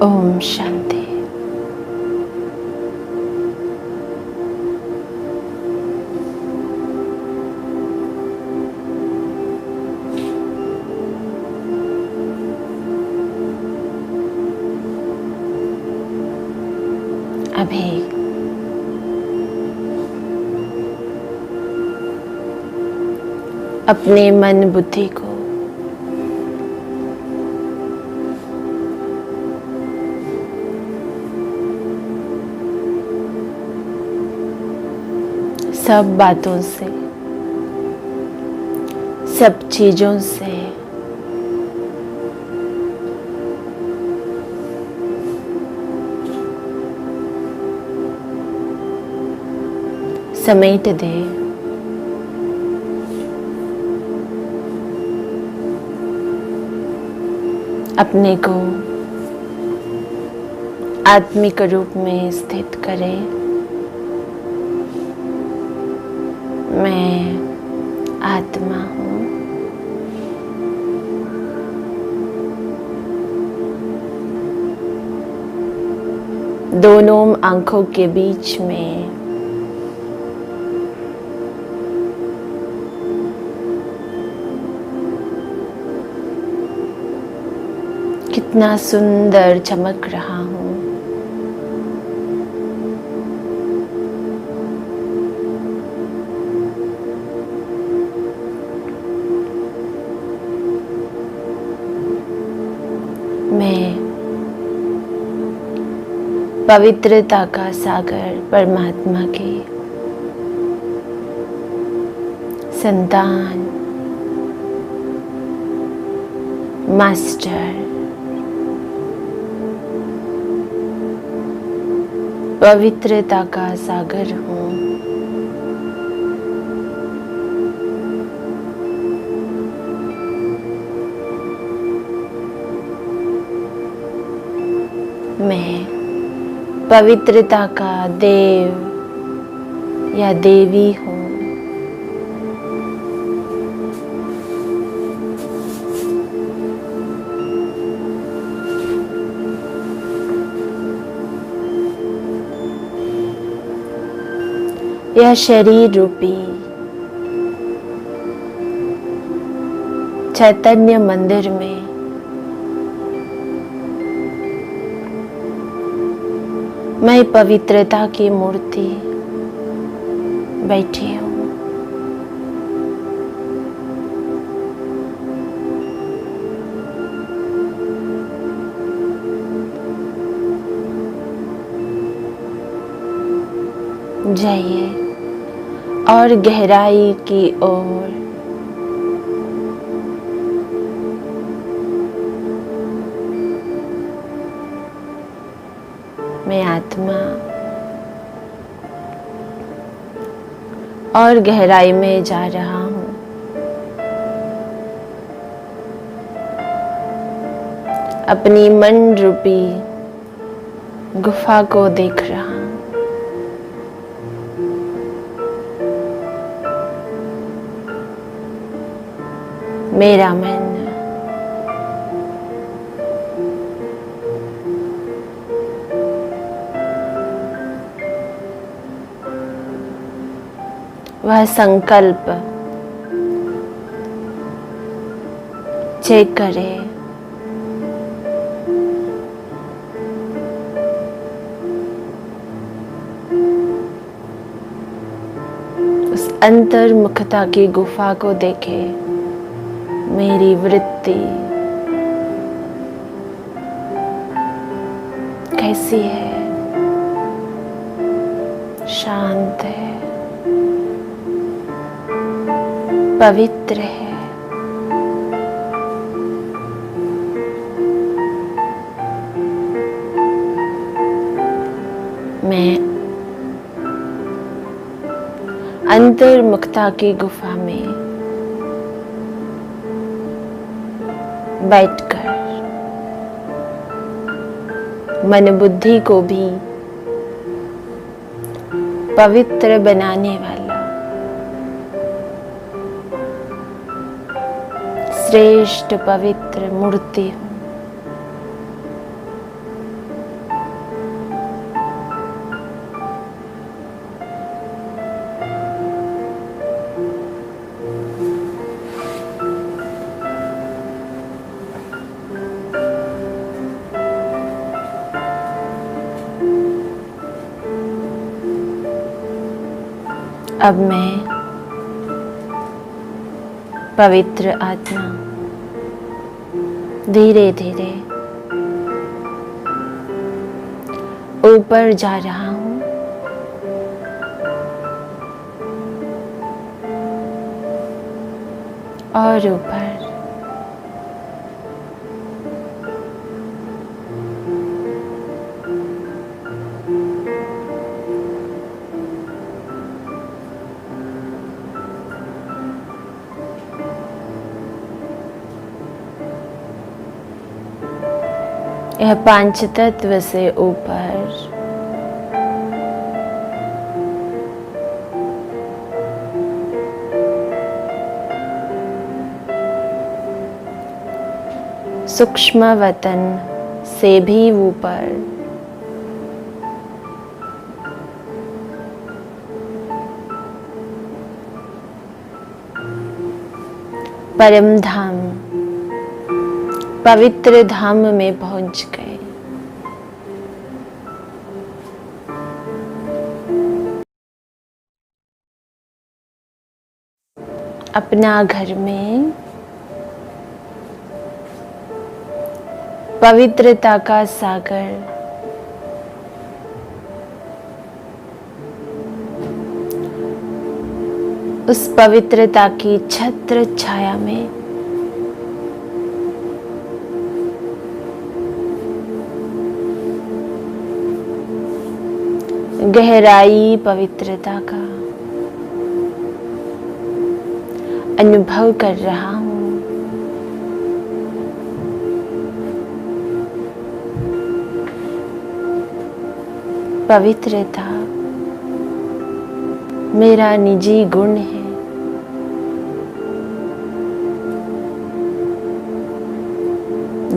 ओम शांति। अभी अपने मन बुद्धि को सब बातों से, सब चीजों से समेट दे। अपने को आत्मिक रूप में स्थित करे। मैं आत्मा हूँ। दोनों आंखों के बीच में कितना सुंदर चमक रहा हूँ। मैं पवित्रता का सागर परमात्मा की संतान, मास्टर, पवित्रता का सागर हूँ। मैं पवित्रता का देव या देवी हूँ। यह शरीर रूपी चैतन्य मंदिर में मैं पवित्रता की मूर्ति बैठी हूँ। जाइए और गहराई की ओर मैं आत्मा और गहराई में जा रहा हूँ। अपनी मन रूपी गुफा को देख रहा हूँ। मेरा मन वह संकल्प चेक करे। उस अंतर्मुखता की गुफा को देखे। मेरी वृत्ति कैसी है? शांत है, पवित्र है। मैं अंतर्मुखता की गुफा में बैठकर मन बुद्धि को भी पवित्र बनाने वाला श्रेष्ठ पवित्र मूर्ति हूँ। अब मैं पवित्र आत्मा धीरे धीरे ऊपर जा रहा हूँ और ऊपर। यह पांच तत्व से ऊपर सूक्ष्म वतन से भी ऊपर परम धाम पवित्र धाम में पहुंच गए। अपना घर में पवित्रता का सागर उस पवित्रता की छत्र छाया में गहराई पवित्रता का अनुभव कर रहा हूँ। पवित्रता मेरा निजी गुण है।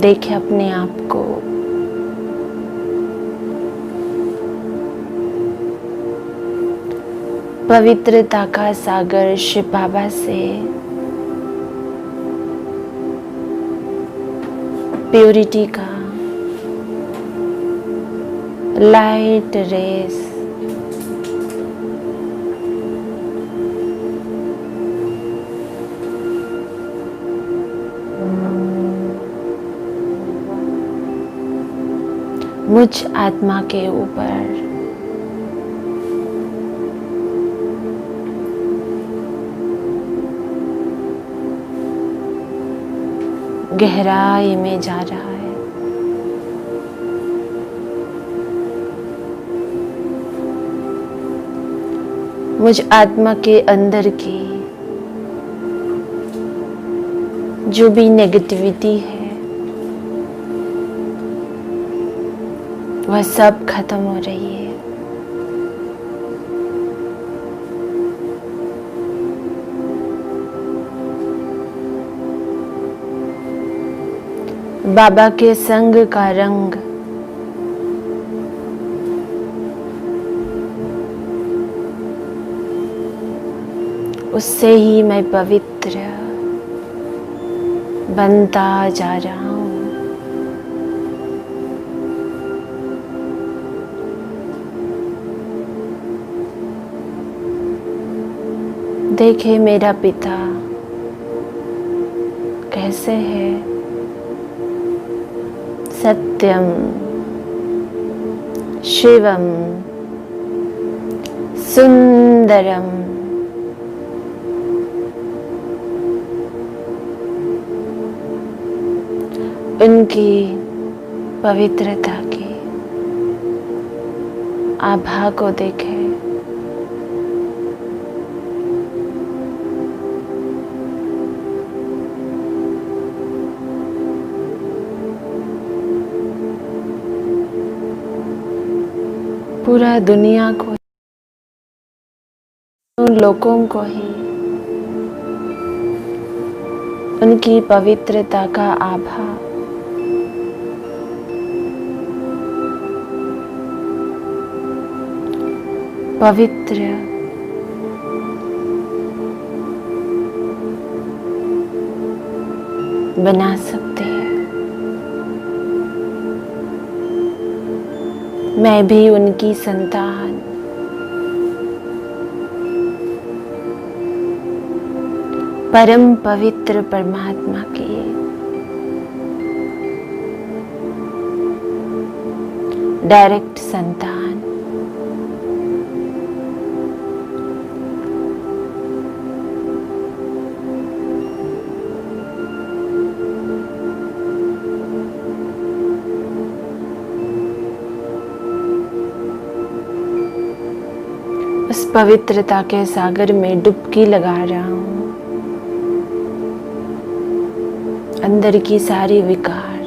देखें अपने आप को पवित्रता का सागर शिव बाबा से प्योरिटी का लाइट रेस मुझ आत्मा के ऊपर गहराई में जा रहा है। मुझ आत्मा के अंदर की जो भी नेगेटिविटी है वह सब खत्म हो रही है। बाबा के संग का रंग उससे ही मैं पवित्र बनता जा रहा हूँ। देखे मेरा पिता कैसे है, सत्यम शिवम सुंदरम। उनकी पवित्रता की आभा को देखें। पूरा दुनिया को, उन लोगों को ही उनकी पवित्रता का आभा पवित्र बना सकते हैं। मैं भी उनकी संतान परम पवित्र परमात्मा की डायरेक्ट संतान, उस पवित्रता के सागर में डुबकी लगा रहा हूं। अंदर की सारी विकार,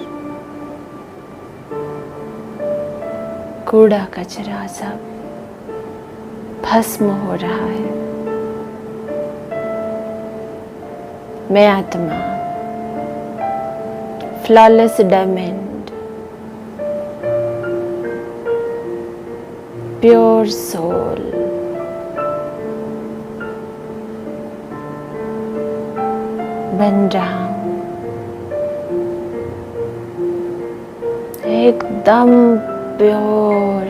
कूड़ा कचरा सब भस्म हो रहा है। मैं आत्मा, फ्लॉलेस डायमंड, प्योर सोल, बन रहा हूं। एकदम प्योर,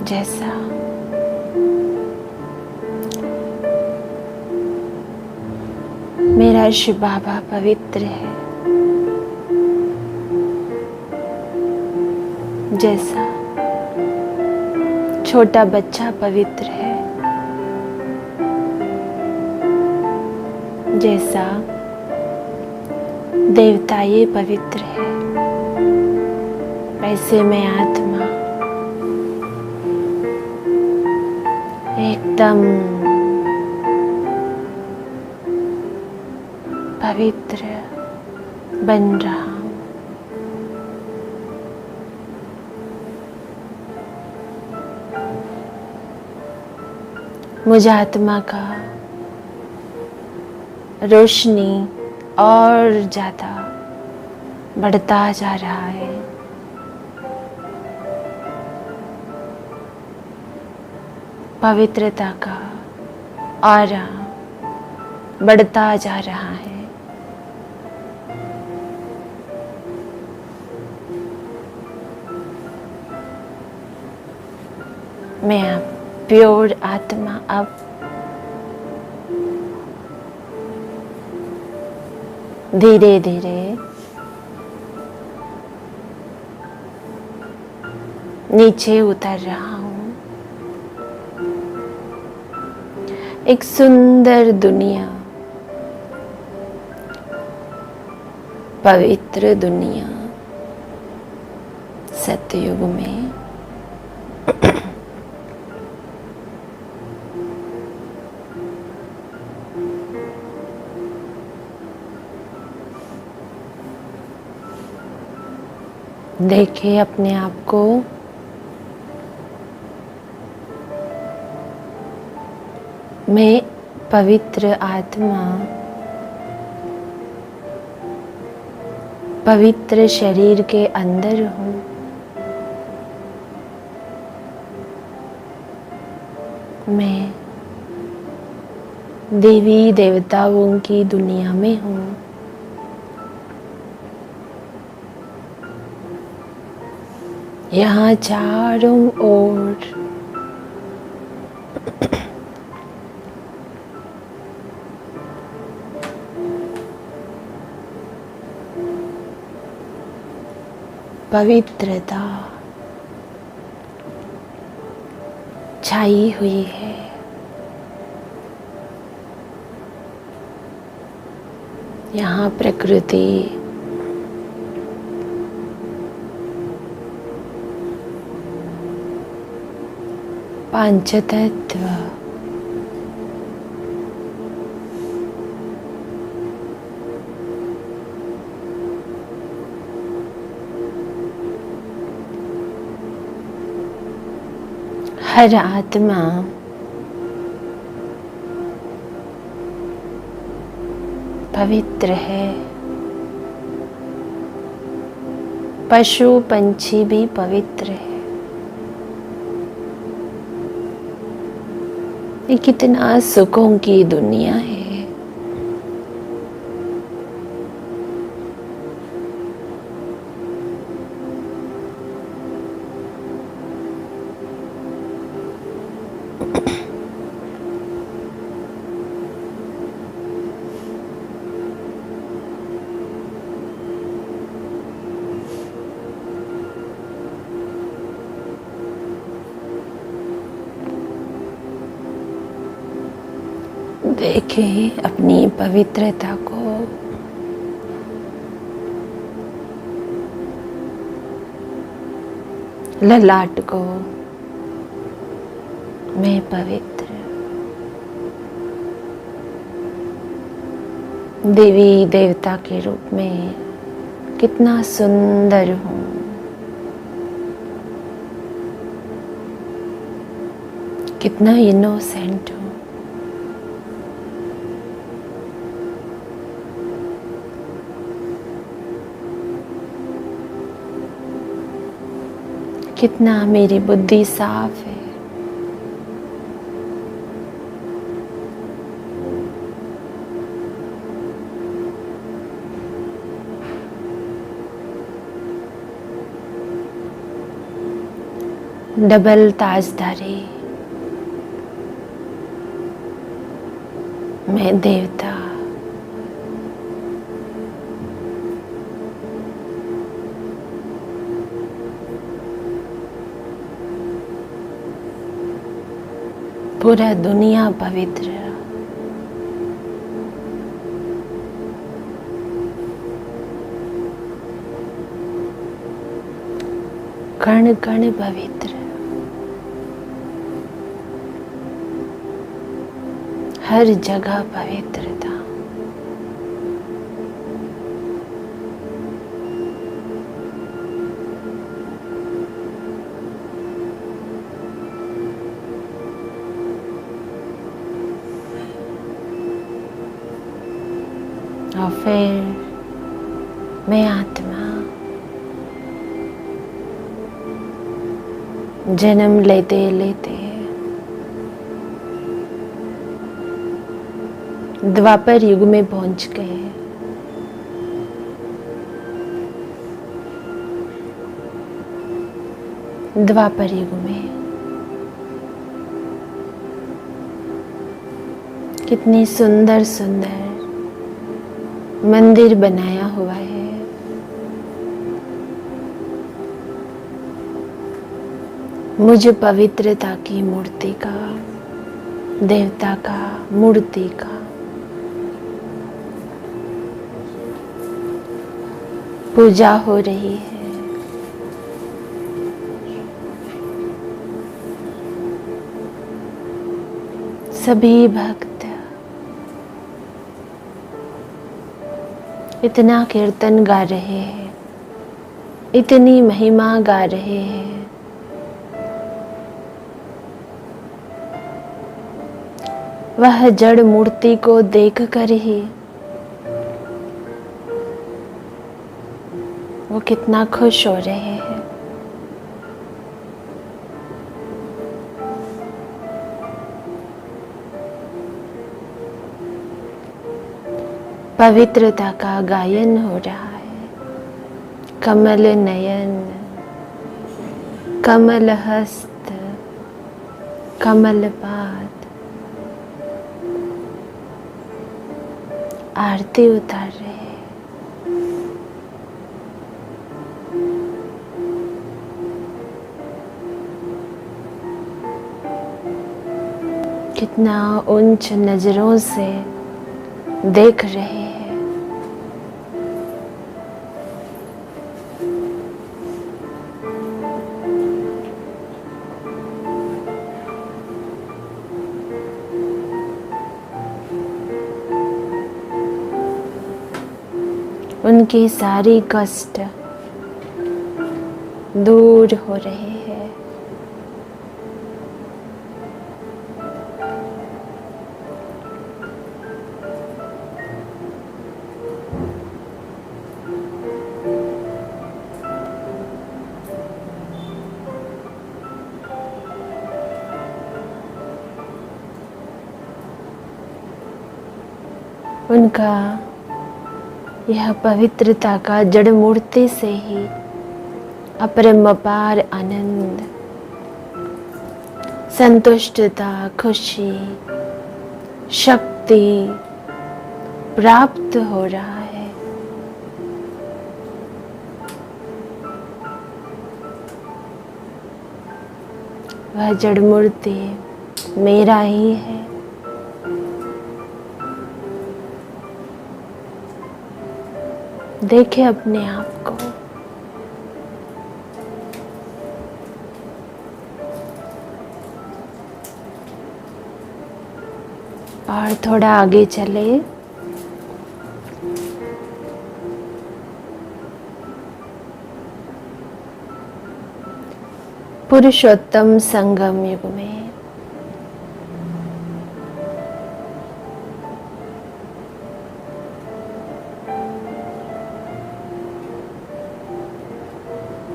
जैसा मेरा शिव बाबा पवित्र है, जैसा छोटा बच्चा पवित्र है, जैसा देवता ये पवित्र है, वैसे मैं आत्मा एकदम पवित्र बन रहा हूं। मुझे आत्मा का रोशनी और ज्यादा बढ़ता जा रहा है। पवित्रता का ऑरा बढ़ता जा रहा है। मैं अब प्योर आत्मा अब धीरे धीरे नीचे उतर रहा हूं। एक सुंदर दुनिया, पवित्र दुनिया सतयुग में देखिए अपने आप को मैं पवित्र आत्मा, पवित्र शरीर के अंदर हूँ। मैं देवी देवताओं की दुनिया में हूँ। यहाँ चारों ओर पवित्रता छाई हुई है। यहाँ प्रकृति पंचतत्व हर आत्मा पवित्र है। पशु पंछी भी पवित्र है। ये कितना सुखों की दुनिया है। देखें अपनी पवित्रता को, ललाट को। मैं पवित्र देवी देवता के रूप में कितना सुंदर हूँ। कितना इनोसेंट हूँ। कितना मेरी बुद्धि साफ है। डबल ताजदारी, मैं देवता। पूरा दुनिया पवित्र। कण कण पवित्र। हर जगह पवित्रता। और फिर मैं आत्मा जन्म लेते लेते द्वापर युग में पहुंच गए। द्वापर युग में कितनी सुंदर सुंदर मंदिर बनाया हुआ है। मुझे पवित्रता की मूर्ति का, देवता का मूर्ति का पूजा हो रही है। सभी भक्त इतना कीर्तन गा रहे हैं, इतनी महिमा गा रहे हैं। वह जड़ मूर्ति को देखकर ही वो कितना खुश हो रहे हैं। पवित्रता का गायन हो रहा है। कमल नयन, कमल हस्त, कमल पाद, आरती उतार रहे हैं। कितना ऊंच नजरों से देख रहे हैं। उनकी सारी कष्ट दूर हो रहे हैं। उनका यह पवित्रता का जड़ मूर्ति से ही अपरंपार आनंद, संतुष्टता, खुशी, शक्ति प्राप्त हो रहा है। वह जड़ मूर्ति मेरा ही है। देखें अपने आप को। और थोड़ा आगे चले। पुरुषोत्तम संगम युग में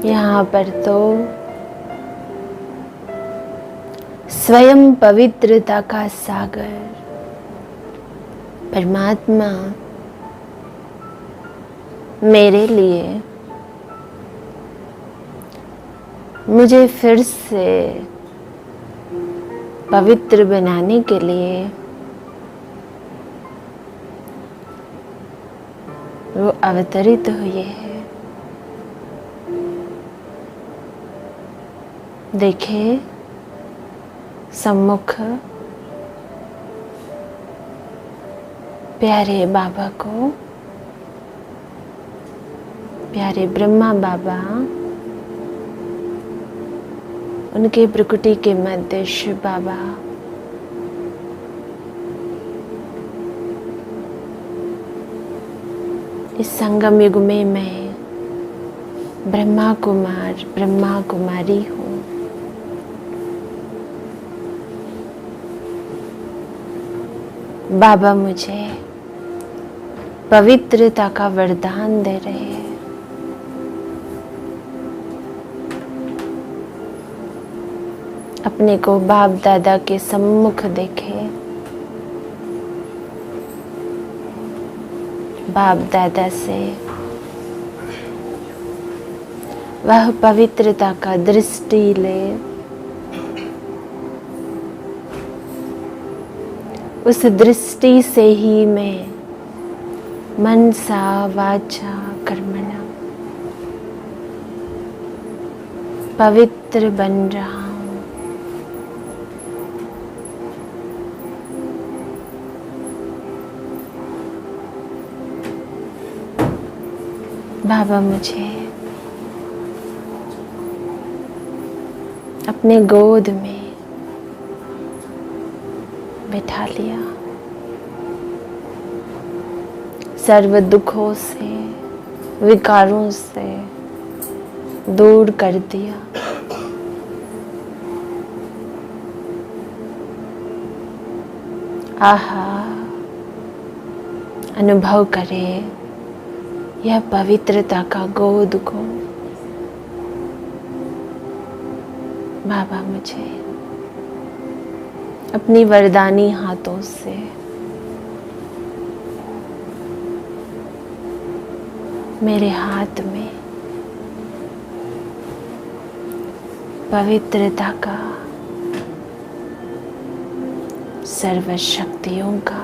यहाँ पर तो स्वयं पवित्रता का सागर परमात्मा मेरे लिए मुझे फिर से पवित्र बनाने के लिए वो अवतरित हुए हैं। देखिए सम्मुख प्यारे बाबा को, प्यारे ब्रह्मा बाबा, उनके प्रकृति के मध्य शिव बाबा, इस संगम युग में मैं ब्रह्मा कुमार, ब्रह्मा कुमारी हूँ। बाबा मुझे पवित्रता का वरदान दे रहे हैं। अपने को बाप दादा के सम्मुख देखे। बाप दादा से वह पवित्रता का दृष्टि ले, उस दृष्टि से ही मैं मनसा वाचा कर्मणा पवित्र बन रहा हूँ। बाबा मुझे अपने गोद में बैठा लिया, सर्व दुखों से, विकारों से दूर कर दिया। आहा, अनुभव करे यह पवित्रता का गोद को। बाबा मुझे अपनी वरदानी हाथों से मेरे हाथ में पवित्रता का, सर्व शक्तियों का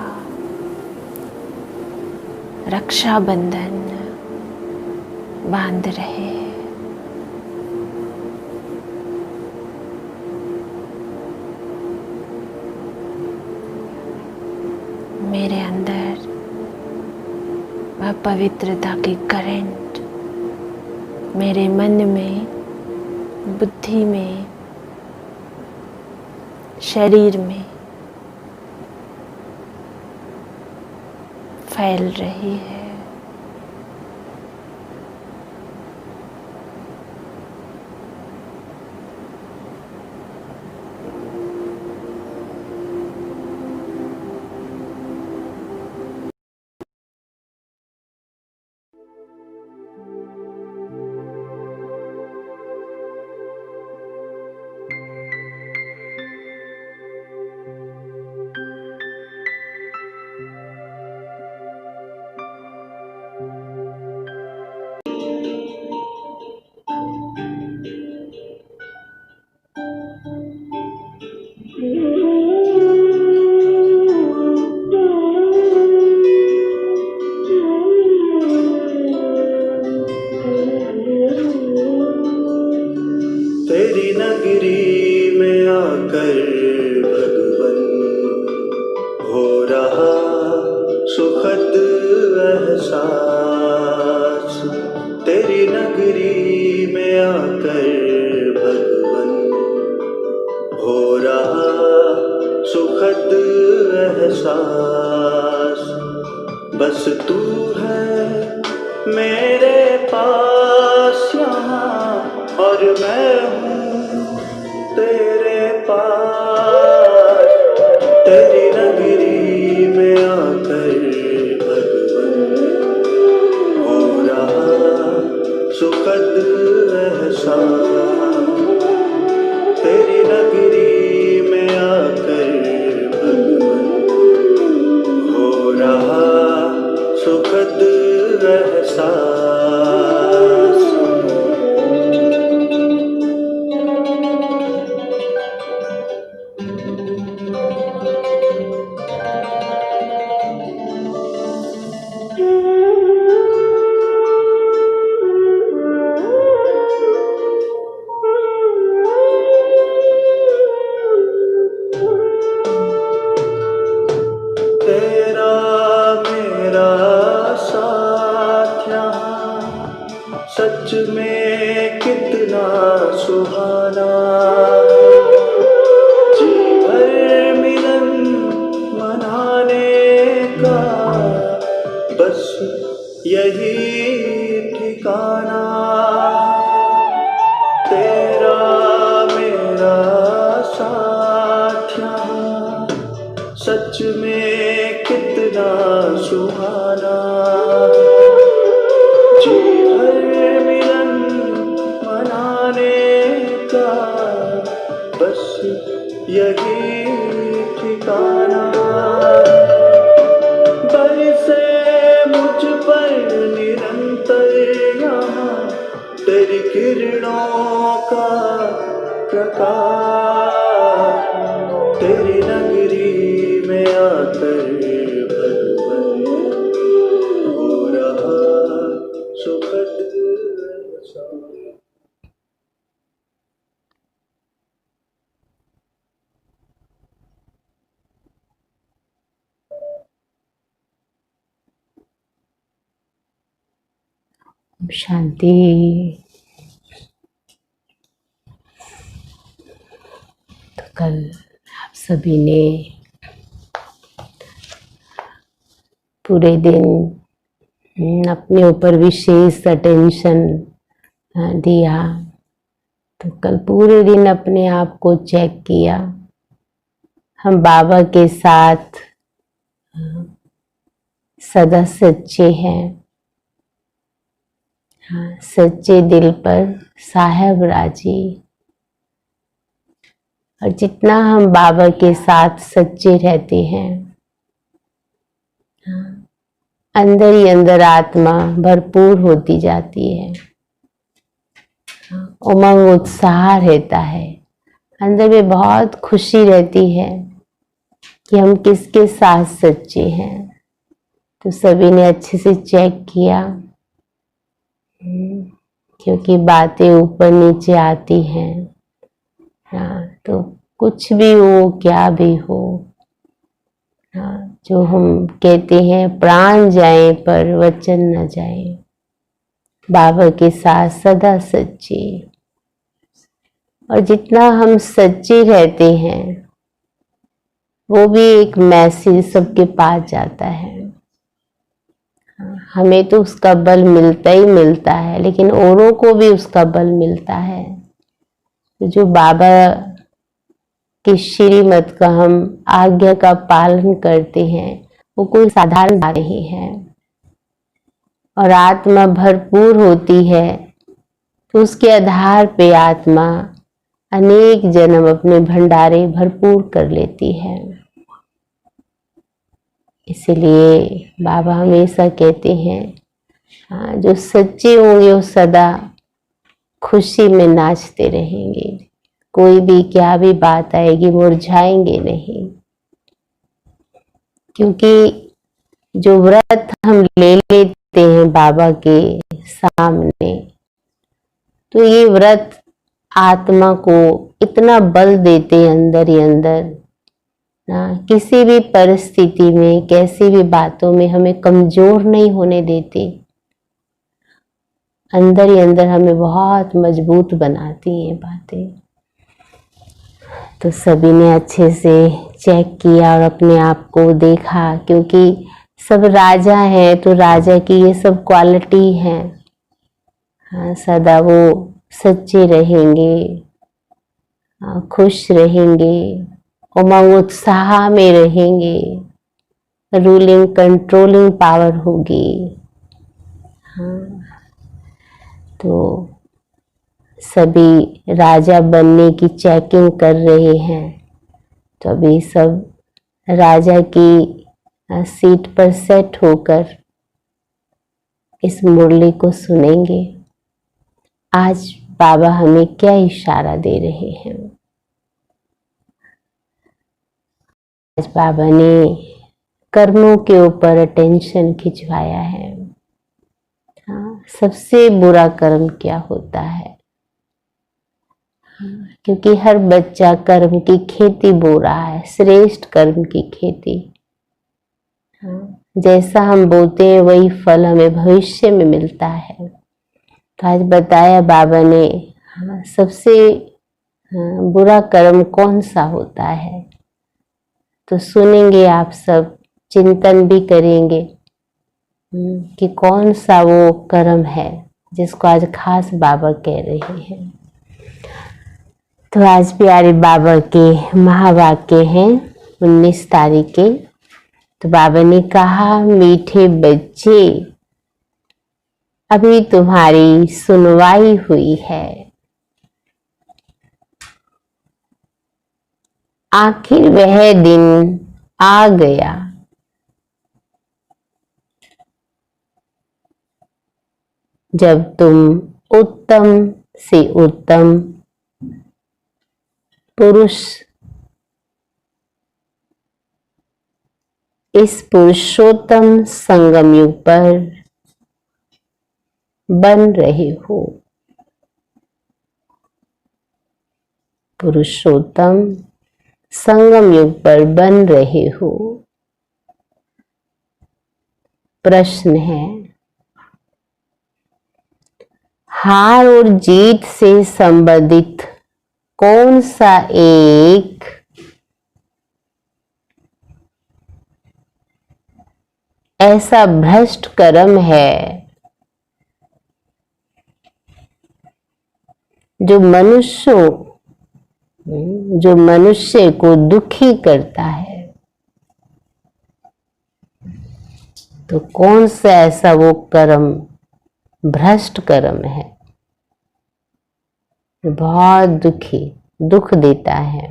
रक्षा बंधन बांध रहे हैं। मेरे अंदर वह पवित्रता की करंट मेरे मन में, बुद्धि में, शरीर में फैल रही है। तेरी नगरी में आकर भगवन हो रहा सुखद एहसास। नगरी में आकर भगवन हो रहा सुखद एहसास। बस तू है मेरे पास यहाँ और मैं हूँ तेरे पास। तेरी नगरी में आकर भगवन हो रहा सुखद एहसास। तेरी नगरी में आकर भगवन हो रहा सुखद एहसास। तेरा मेरा साथ यहाँ सच में कितना सुहाना। जी भर मिलन मनाने का बस यही ठिकाना। तेरा मेरा साथ यहाँ सच में कितना सुहाना। जी भर मिलन मनाने का बस यही ठिकाना। बरसे मुझ पर निरंतर यहाँ तेरी किरणों का प्रकाश। तेरी नगरी में आकर भगवन हो रहा सुखद एहसास। शांति। तो कल आप सभी ने पूरे दिन अपने ऊपर विशेष अटेंशन दिया। तो कल पूरे दिन अपने आप को चेक किया। हम बाबा के साथ सदा सच्चे हैं। हाँ, सच्चे दिल पर साहेब राजी। और जितना हम बाबा के साथ सच्चे रहते हैं, अंदर ही अंदर आत्मा भरपूर होती जाती है। उमंग उत्साह रहता है, अंदर में बहुत खुशी रहती है कि हम किसके साथ सच्चे हैं। तो सभी ने अच्छे से चेक किया, क्योंकि बातें ऊपर नीचे आती हैं। तो कुछ भी हो, क्या भी हो, जो हम कहते हैं प्राण जाए पर वचन न जाए। बाबा के साथ सदा सच्चे। और जितना हम सच्चे रहते हैं, वो भी एक मैसेज सबके पास जाता है। हमें तो उसका बल मिलता ही मिलता है, लेकिन औरों को भी उसका बल मिलता है। तो जो बाबा की श्रीमत का हम आज्ञा का पालन करते हैं, वो कोई साधारण बात नहीं है। और आत्मा भरपूर होती है, तो उसके आधार पे आत्मा अनेक जन्म अपने भंडारे भरपूर कर लेती है। इसलिए बाबा हमेशा कहते हैं, जो सच्चे होंगे वो सदा खुशी में नाचते रहेंगे। कोई भी क्या भी बात आएगी, मुरझाएंगे नहीं। क्योंकि जो व्रत हम ले लेते हैं बाबा के सामने, तो ये व्रत आत्मा को इतना बल देते हैं अंदर ही अंदर ना, किसी भी परिस्थिति में, कैसी भी बातों में हमें कमजोर नहीं होने देते। अंदर ही अंदर हमें बहुत मजबूत बनाती हैं बातें। तो सभी ने अच्छे से चेक किया और अपने आप को देखा, क्योंकि सब राजा हैं तो राजा की ये सब क्वालिटी है। हाँ, सदा वो सच्चे रहेंगे, खुश रहेंगे, उमंग उत्साह में रहेंगे, रूलिंग कंट्रोलिंग पावर होगी। हाँ, तो सभी राजा बनने की चेकिंग कर रहे हैं। तो अभी सब राजा की सीट पर सेट होकर इस मुरली को सुनेंगे। आज बाबा हमें क्या इशारा दे रहे हैं? आज बाबा ने कर्मों के ऊपर अटेंशन खिंचवाया है। हाँ, सबसे बुरा कर्म क्या होता है? क्योंकि हर बच्चा कर्म की खेती बो रहा है, श्रेष्ठ कर्म की खेती। हाँ, जैसा हम बोते हैं वही फल हमें भविष्य में मिलता है। तो आज बताया बाबा ने, हाँ, सबसे बुरा कर्म कौन सा होता है? तो सुनेंगे, आप सब चिंतन भी करेंगे कि कौन सा वो कर्म है जिसको आज खास बाबा कह रहे हैं। तो आज प्यारे बाबा के महावाक्य हैं 19 तारीख के। तो बाबा ने कहा, मीठे बच्चे, अभी तुम्हारी सुनवाई हुई है। आखिर वह दिन आ गया जब तुम उत्तम से उत्तम पुरुष इस पुरुषोत्तम संगम युग पर बन रहे हो। पुरुषोत्तम संगम युग पर बन रहे हो। प्रश्न है, हार और जीत से संबंधित कौन सा एक ऐसा भ्रष्ट कर्म है जो मनुष्य को दुखी करता है? तो कौन सा ऐसा वो कर्म, भ्रष्ट कर्म है, बहुत दुख देता है?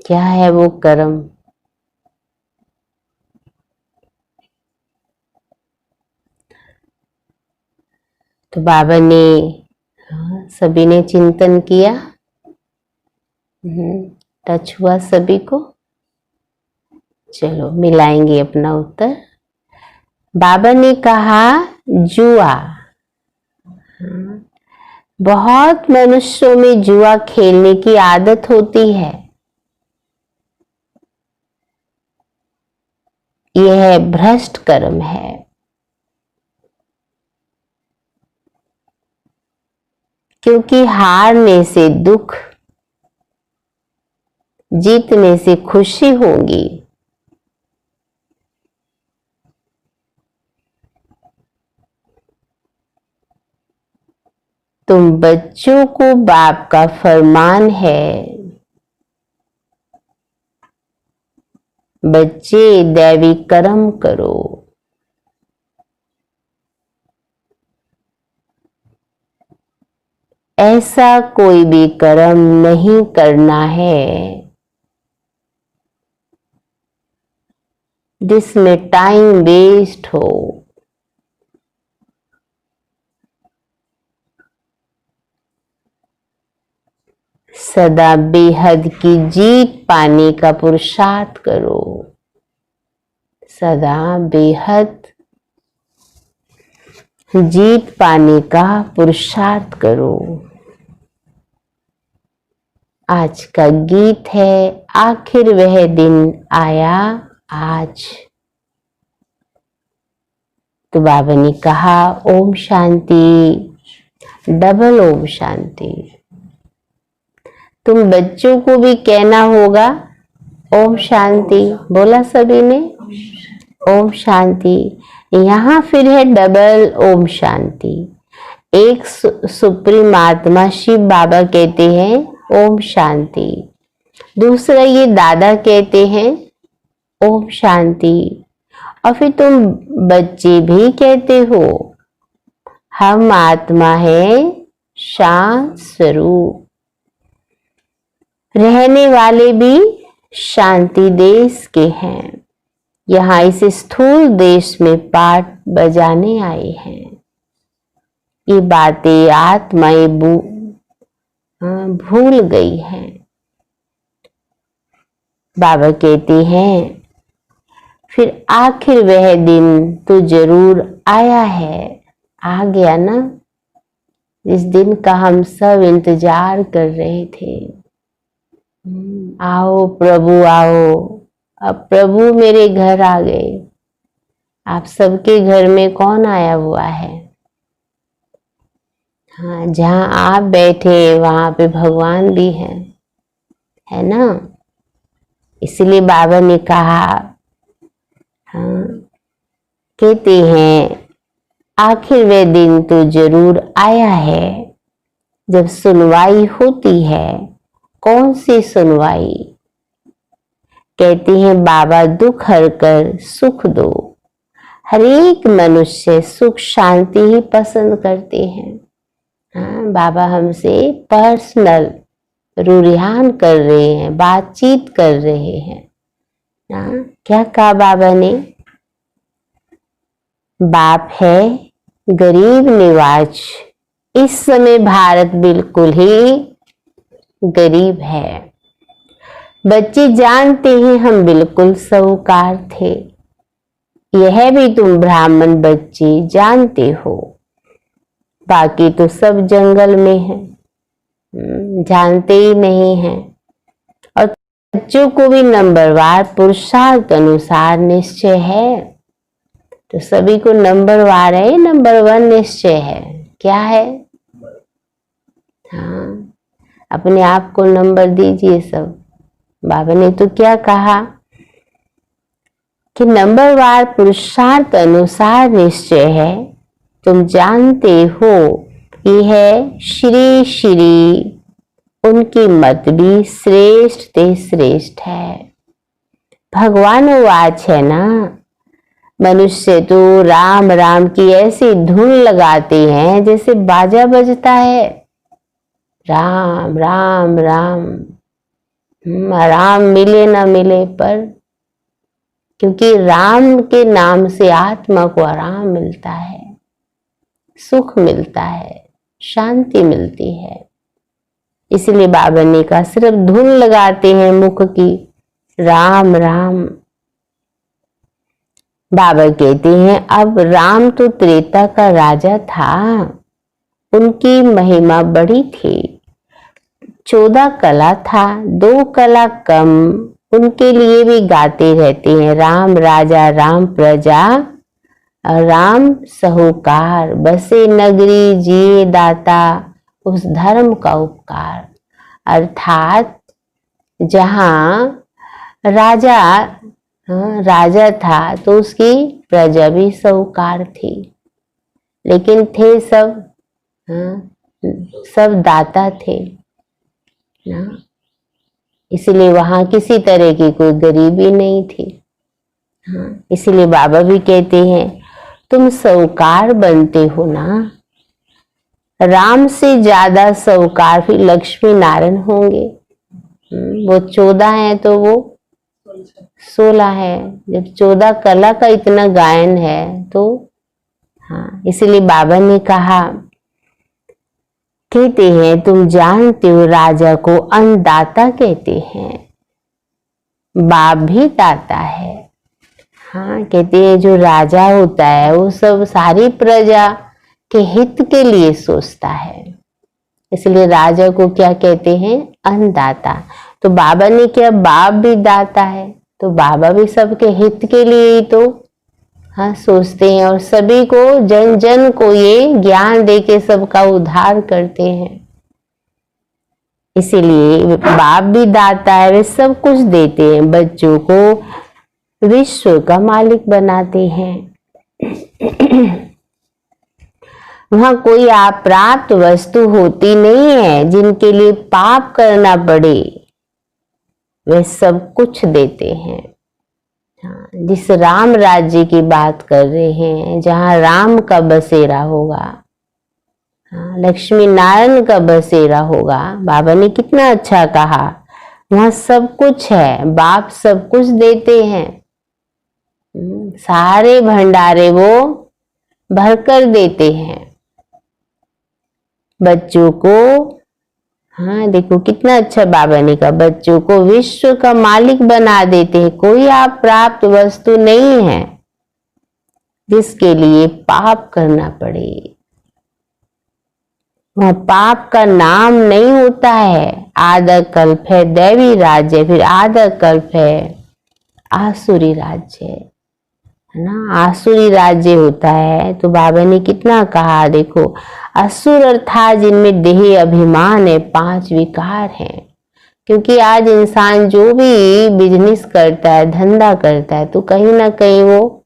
क्या है वो कर्म? तो बाबा ने, सभी ने चिंतन किया, टच हुआ सभी को। चलो मिलाएंगे अपना उत्तर। बाबा ने कहा, जुआ। बहुत मनुष्यों में जुआ खेलने की आदत होती है। यह भ्रष्ट कर्म है। क्योंकि हारने से दुख, जीतने से खुशी होगी। तुम बच्चों को बाप का फरमान है, बच्चे दैवी कर्म करो। ऐसा कोई भी कर्म नहीं करना है जिसमें टाइम वेस्ट हो। सदा बेहद की जीत पाने का पुरुषार्थ करो। सदा बेहद जीत पाने का पुरुषार्थ करो। आज का गीत है, आखिर वह दिन आया आज। तो बाबा ने कहा ओम शांति, डबल ओम शांति। तुम बच्चों को भी कहना होगा ओम शांति। बोला सभी ने ओम शांति। यहाँ फिर है डबल ओम शांति। एक सुप्रीम आत्मा शिव बाबा कहते हैं ओम शांति, दूसरा ये दादा कहते हैं ओम शांति, और फिर तुम बच्चे भी कहते हो हम आत्मा है शांत स्वरूप। रहने वाले भी शांति देश के हैं। यहाँ इस स्थूल देश में पाठ बजाने आए हैं। ये बातें आत्माएं भूल गई हैं। बाबा कहते हैं फिर आखिर वह दिन तो जरूर आया है, आ गया ना, जिस दिन का हम सब इंतजार कर रहे थे। आओ प्रभु आओ। अब प्रभु मेरे घर आ गए। आप सबके घर में कौन आया हुआ है? हाँ, जहाँ आप बैठे वहां पे भगवान भी हैं, है ना। इसलिए बाबा ने कहा, हाँ, कहते हैं आखिर वे दिन तो जरूर आया है जब सुनवाई होती है। कौन सी सुनवाई? कहती हैं बाबा दुख हर कर सुख दो। हर एक मनुष्य सुख शांति ही पसंद करते हैं। हाँ, बाबा हमसे पर्सनल रुझान कर रहे हैं, बातचीत कर रहे हैं। हाँ, क्या कहा बाबा ने? बाप है गरीब निवाज। इस समय भारत बिल्कुल ही गरीब है। बच्चे जानते हैं हम बिल्कुल साहूकार थे। यह भी तुम ब्राह्मण बच्चे जानते हो। बाकी तो सब जंगल में है, जानते ही नहीं हैं। और बच्चों को भी नंबरवार पुरुषार्थ अनुसार निश्चय है। तो सभी को नंबरवार है, नंबर 1 निश्चय है। क्या है? हाँ, अपने आप को नंबर दीजिए सब। बाबा ने तो क्या कहा कि नंबरवार पुरुषार्थ अनुसार निश्चय है। तुम जानते हो ये है श्री श्री, उनकी मत भी श्रेष्ठ ते श्रेष्ठ है। भगवान वाच है ना। मनुष्य तो राम राम की ऐसी धुन लगाते हैं जैसे बाजा बजता है। राम राम राम, आराम मिले ना मिले पर, क्योंकि राम के नाम से आत्मा को आराम मिलता है, सुख मिलता है, शांति मिलती है। इसलिए बाबा ने कहा सिर्फ धुन लगाते हैं मुख की, राम राम। बाबा कहते हैं अब राम तो त्रेता का राजा था, उनकी महिमा बड़ी थी। 14 कला था, 2 कला कम, उनके लिए भी गाते रहते हैं राम राजा राम प्रजा राम साहूकार। बसे नगरी जिए दाता उस धर्म का उपकार। अर्थात जहाँ राजा था तो उसकी प्रजा भी साहूकार थी, लेकिन थे सब दाता थे ना। इसलिए वहां किसी तरह की कोई गरीबी नहीं थी। हाँ, इसलिए बाबा भी कहते हैं तुम साहूकार बनते हो ना। राम से ज्यादा साहूकार फिर लक्ष्मी नारायण होंगे। वो 14 है तो वो 16 है। जब 14 कला का इतना गायन है तो हाँ, इसलिए बाबा ने कहा, कहते हैं तुम जानते हो राजा को अन्नदाता कहते हैं, बाप भी दाता है। हाँ, कहते हैं जो राजा होता है वो सब सारी प्रजा के हित के लिए सोचता है, इसलिए राजा को क्या कहते हैं? अन्नदाता। तो बाबा ने क्या, बाप भी दाता है, तो बाबा भी सबके हित के लिए ही तो हाँ सोचते हैं और सभी को, जन जन को ये ज्ञान देके सबका उद्धार करते हैं। इसीलिए बाप भी दाता है, वे सब कुछ देते हैं, बच्चों को विश्व का मालिक बनाते हैं। वहां कोई अप्राप्त वस्तु होती नहीं है जिनके लिए पाप करना पड़े, वे सब कुछ देते हैं। हाँ, जिस राम राज्य की बात कर रहे हैं, जहां राम का बसेरा होगा, हाँ, लक्ष्मी नारायण का बसेरा होगा, बाबा ने कितना अच्छा कहा, वहां सब कुछ है, बाप सब कुछ देते हैं। सारे भंडारे वो भरकर देते हैं बच्चों को। हाँ देखो कितना अच्छा बाबा ने कहा, बच्चों को विश्व का मालिक बना देते हैं। कोई आप प्राप्त वस्तु नहीं है जिसके लिए पाप करना पड़े। वह पाप का नाम नहीं होता है। आधा कल्प है दैवी राज्य, फिर आधा कल्प है आसुरी राज्य, है ना। आसुरी राज्य होता है तो बाबा ने कितना कहा, देखो असुर अर्थात जिनमें देह अभिमान है, 5 विकार हैं। क्योंकि आज इंसान जो भी बिजनेस करता है, धंधा करता है, तो कहीं ना कहीं वो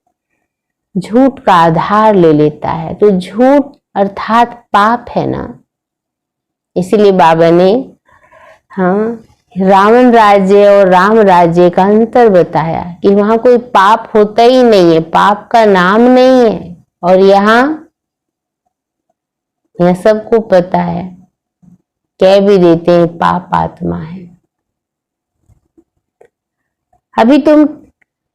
झूठ का आधार ले लेता है, तो झूठ अर्थात पाप है ना। इसीलिए बाबा ने हाँ रावण राज्य और राम राज्य का अंतर बताया कि वहां कोई पाप होता ही नहीं है, पाप का नाम नहीं है। और यहाँ यह सबको पता है, कह भी देते हैं पाप आत्मा है। अभी तुम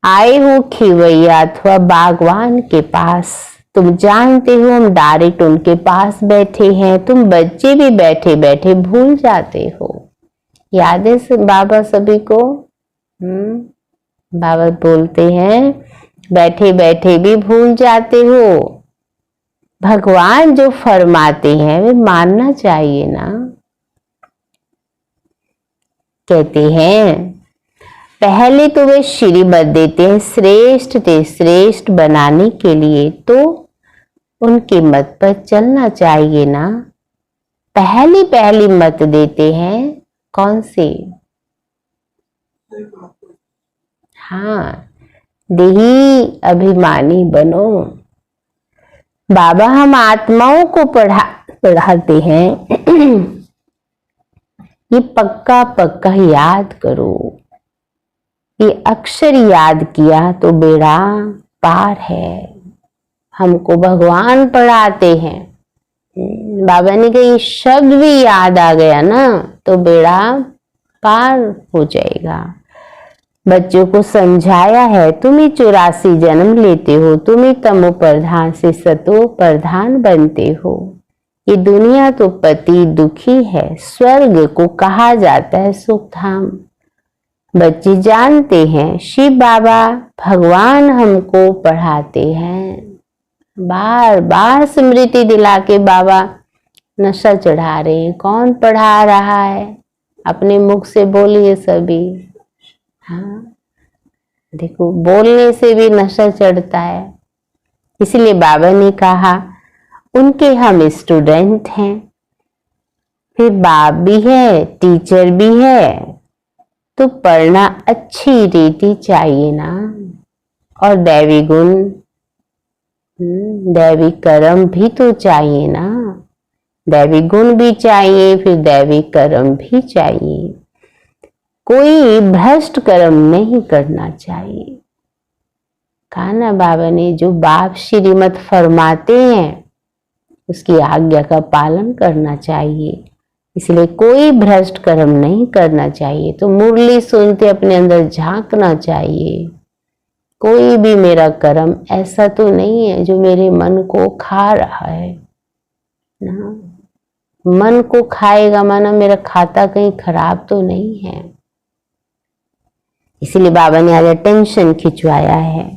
आए हो खिवैया अथवा बागवान के पास, तुम जानते हो हम डायरेक्ट उनके पास बैठे हैं। तुम बच्चे भी बैठे बैठे भूल जाते हो। याद है बाबा सभी को? बाबा बोलते हैं बैठे बैठे भी भूल जाते हो। भगवान जो फरमाते हैं वे मानना चाहिए ना। कहते हैं पहले तो वे श्रीमत देते हैं श्रेष्ठ से श्रेष्ठ बनाने के लिए, तो उनके मत पर चलना चाहिए ना। पहली पहली मत देते हैं कौन से? हाँ देही अभिमानी बनो। बाबा हम आत्माओं को पढ़ाते हैं ये पक्का पक्का याद करो। ये अक्षर याद किया तो बेड़ा पार है। हमको भगवान पढ़ाते हैं। बाबा ने कहा ये शब्द भी याद आ गया ना तो बेड़ा पार हो जाएगा। बच्चों को समझाया है तुम ही 84 जन्म लेते हो, तुम ही तमो प्रधान से सतो प्रधान बनते हो। ये दुनिया तो पति दुखी है, स्वर्ग को कहा जाता है सुख धाम। बच्चे जानते हैं शिव बाबा भगवान हमको पढ़ाते हैं। बार बार स्मृति दिला के बाबा नशा चढ़ा रहे हैं। कौन पढ़ा रहा है? अपने मुख से बोलिए सभी। हाँ देखो बोलने से भी नशा चढ़ता है। इसलिए बाबा ने कहा उनके हम स्टूडेंट हैं, फिर बाप भी है टीचर भी है, तो पढ़ना अच्छी रीति चाहिए ना। और दैवी गुण दैवी कर्म भी तो चाहिए ना। दैवी गुण भी चाहिए, फिर दैवी कर्म भी चाहिए। कोई भ्रष्ट कर्म नहीं करना चाहिए। कहा ना बाबा ने जो बाप श्रीमत फरमाते हैं उसकी आज्ञा का पालन करना चाहिए। इसलिए कोई भ्रष्ट कर्म नहीं करना चाहिए। तो मुरली सुनते अपने अंदर झांकना चाहिए। कोई भी मेरा कर्म ऐसा तो नहीं है जो मेरे मन को खा रहा है ना। मन को खाएगा माना मेरा खाता कहीं खराब तो नहीं है। इसलिए बाबा ने आज अटेंशन खिंचवाया है।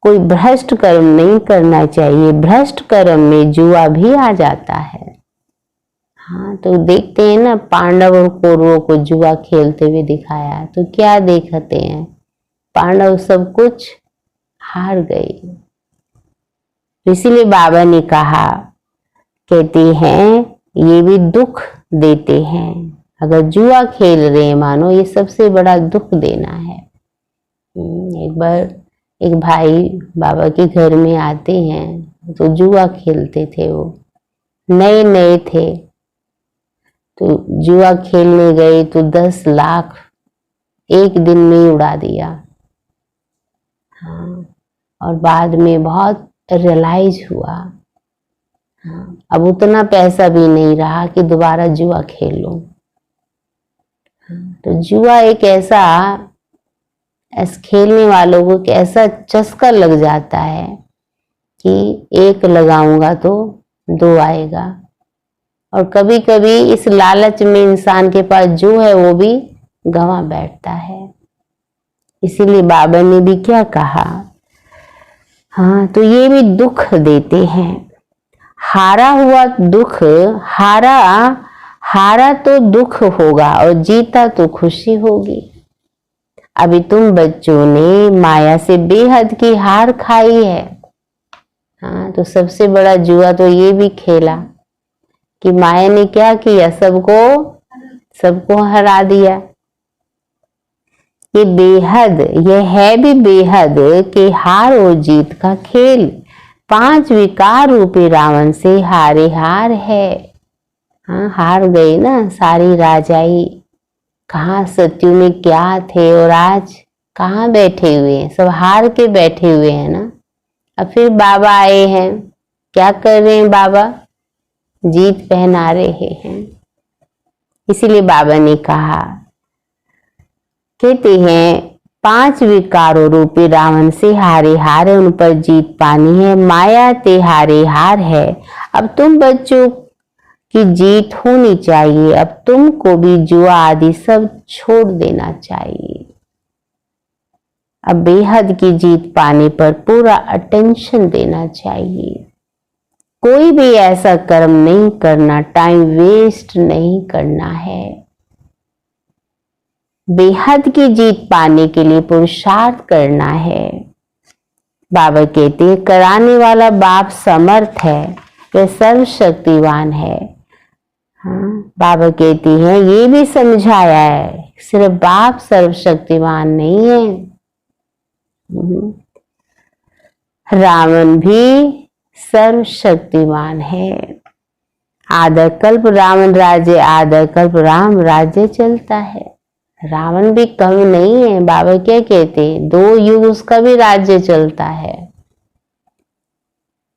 कोई भ्रष्ट कर्म नहीं करना चाहिए। भ्रष्ट कर्म में जुआ भी आ जाता है। हाँ तो देखते हैं ना पांडव और कौरवों को जुआ खेलते हुए दिखाया तो क्या देखते हैं? पांडव सब कुछ हार गए। इसीलिए बाबा ने कहा, कहते हैं ये भी दुख देते हैं। अगर जुआ खेल रहे हैं मानो ये सबसे बड़ा दुख देना है। एक बार एक भाई बाबा के घर में आते हैं तो जुआ खेलते थे, वो नए नए थे। तो जुआ खेलने गए तो 10 लाख एक दिन में ही उड़ा दिया। हाँ, और बाद में बहुत रियलाइज हुआ, हाँ, अब उतना पैसा भी नहीं रहा कि दोबारा जुआ खेल लो। तो जुआ एक ऐसा खेलने वालों को एक ऐसा चस्का लग जाता है कि एक लगाऊंगा तो 2 आएगा। और कभी कभी इस लालच में इंसान के पास जो है वो भी गंवा बैठता है। इसीलिए बाबा ने भी क्या कहा, हाँ, तो ये भी दुख देते हैं। हारा हुआ दुख, हारा तो दुख होगा और जीता तो खुशी होगी। अभी तुम बच्चों ने माया से बेहद की हार खाई है। हाँ, तो सबसे बड़ा जुआ तो ये भी खेला कि माया ने क्या किया, सबको हरा दिया। ये बेहद, ये है भी बेहद कि हार और जीत का खेल। 5 विकार रूपी रावण से हारे हार है। हाँ, हार गए ना सारी राजाई। कहाँ सत्यु में क्या थे और आज कहाँ बैठे हुए हैं, सब हार के बैठे हुए हैं ना। अब फिर बाबा आए हैं, क्या कर रहे हैं बाबा, जीत पहना रहे हैं। इसीलिए बाबा ने कहा, कहते हैं 5 विकारों रूपी रावण से हारे हार है, उन पर जीत पानी है। माया ते हारे हार है। अब तुम बच्चों की जीत होनी चाहिए। अब तुमको भी जुआ आदि सब छोड़ देना चाहिए। अब बेहद की जीत पाने पर पूरा अटेंशन देना चाहिए। कोई भी ऐसा कर्म नहीं करना, टाइम वेस्ट नहीं करना है। बेहद की जीत पाने के लिए पुरुषार्थ करना है। बाबा कहते हैं, कराने वाला बाप समर्थ है, वह सर्वशक्तिवान है। हाँ, बाबा कहती हैं ये भी समझाया है, सिर्फ बाप सर्वशक्तिवान नहीं है, रावण भी सर्वशक्तिमान है। आदर कल्प रावण राज्य, आदर कल्प राम राज्य चलता है। रावण भी कम नहीं है। बाबा क्या कहते, 2 युग उसका भी राज्य चलता है।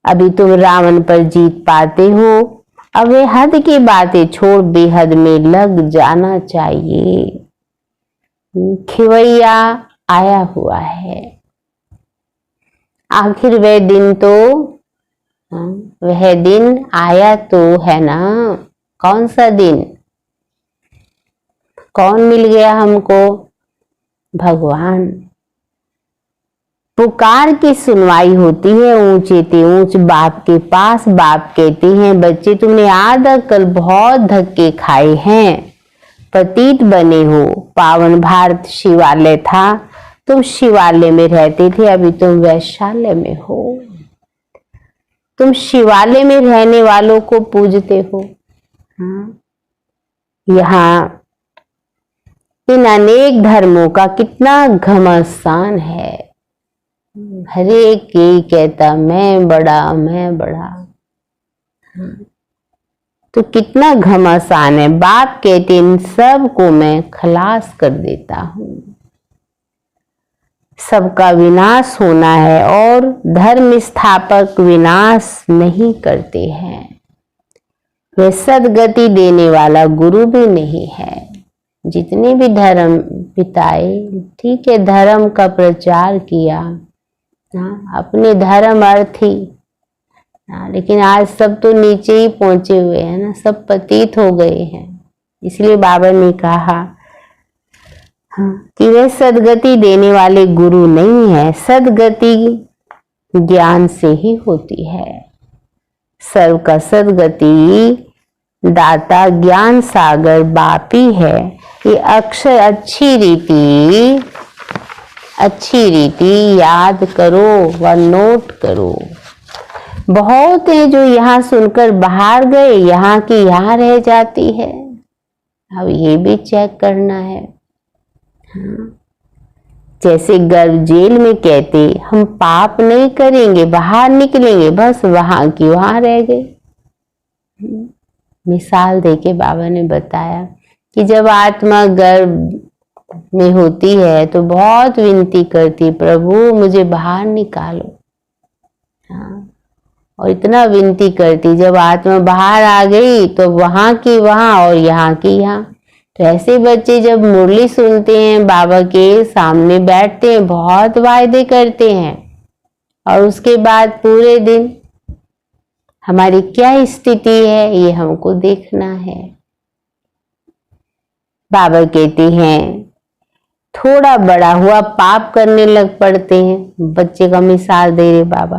अभी तुम रावण पर जीत पाते हो, अब वे हद की बातें छोड़ बेहद में लग जाना चाहिए। खिवैया आया हुआ है। आखिर वह दिन आया तो है ना। कौन सा दिन, कौन मिल गया हमको, भगवान। पुकार की सुनवाई होती है ऊंचे ते ऊंच बाप के पास। बाप कहते हैं, बच्चे तुमने आधा कल बहुत धक्के खाए हैं, पतित बने हो। पावन भारत शिवालय था, तुम शिवालय में रहते थे, अभी तुम वैशाल्य में हो। तुम शिवालय में रहने वालों को पूजते हो। हाँ, यहाँ इन अनेक धर्मों का कितना घमासान है। हर एक यही कहता मैं बड़ा, मैं बड़ा। तो कितना घमासान है। बाप कहते इन सब को मैं खलास कर देता हूं। सबका विनाश होना है और धर्म स्थापक विनाश नहीं करते हैं। वे सदगति देने वाला गुरु भी नहीं है। जितने भी धर्म पिताए, ठीक है, धर्म का प्रचार किया, अपने धर्म अर्थी, लेकिन आज सब तो नीचे ही पहुंचे हुए हैं ना, सब पतित हो गए हैं। इसलिए बाबा ने कहा कि वे सदगति देने वाले गुरु नहीं है। सदगति ज्ञान से ही होती है। सर्व का सदगति दाता ज्ञान सागर बापी है। ये अक्षर अच्छी रीति अच्छी रीति याद करो व नोट करो। बहुत है जो यहाँ सुनकर बाहर गए, यहाँ की यहाँ रह जाती है। अब ये भी चेक करना है। हाँ। जैसे गर्भ जेल में कहते हम पाप नहीं करेंगे, बाहर निकलेंगे, बस वहां की वहां रह गए। मिसाल देके बाबा ने बताया कि जब आत्मा गर्भ में होती है तो बहुत विनती करती, प्रभु मुझे बाहर निकालो। हाँ। और इतना विनती करती, जब आत्मा बाहर आ गई तो वहां की वहां और यहाँ की यहाँ। तो ऐसे बच्चे जब मुरली सुनते हैं, बाबा के सामने बैठते हैं, बहुत वायदे करते हैं, और उसके बाद पूरे दिन हमारी क्या स्थिति है ये हमको देखना है। बाबा कहते हैं थोड़ा बड़ा हुआ पाप करने लग पड़ते हैं। बच्चे का मिसाल दे रहे बाबा,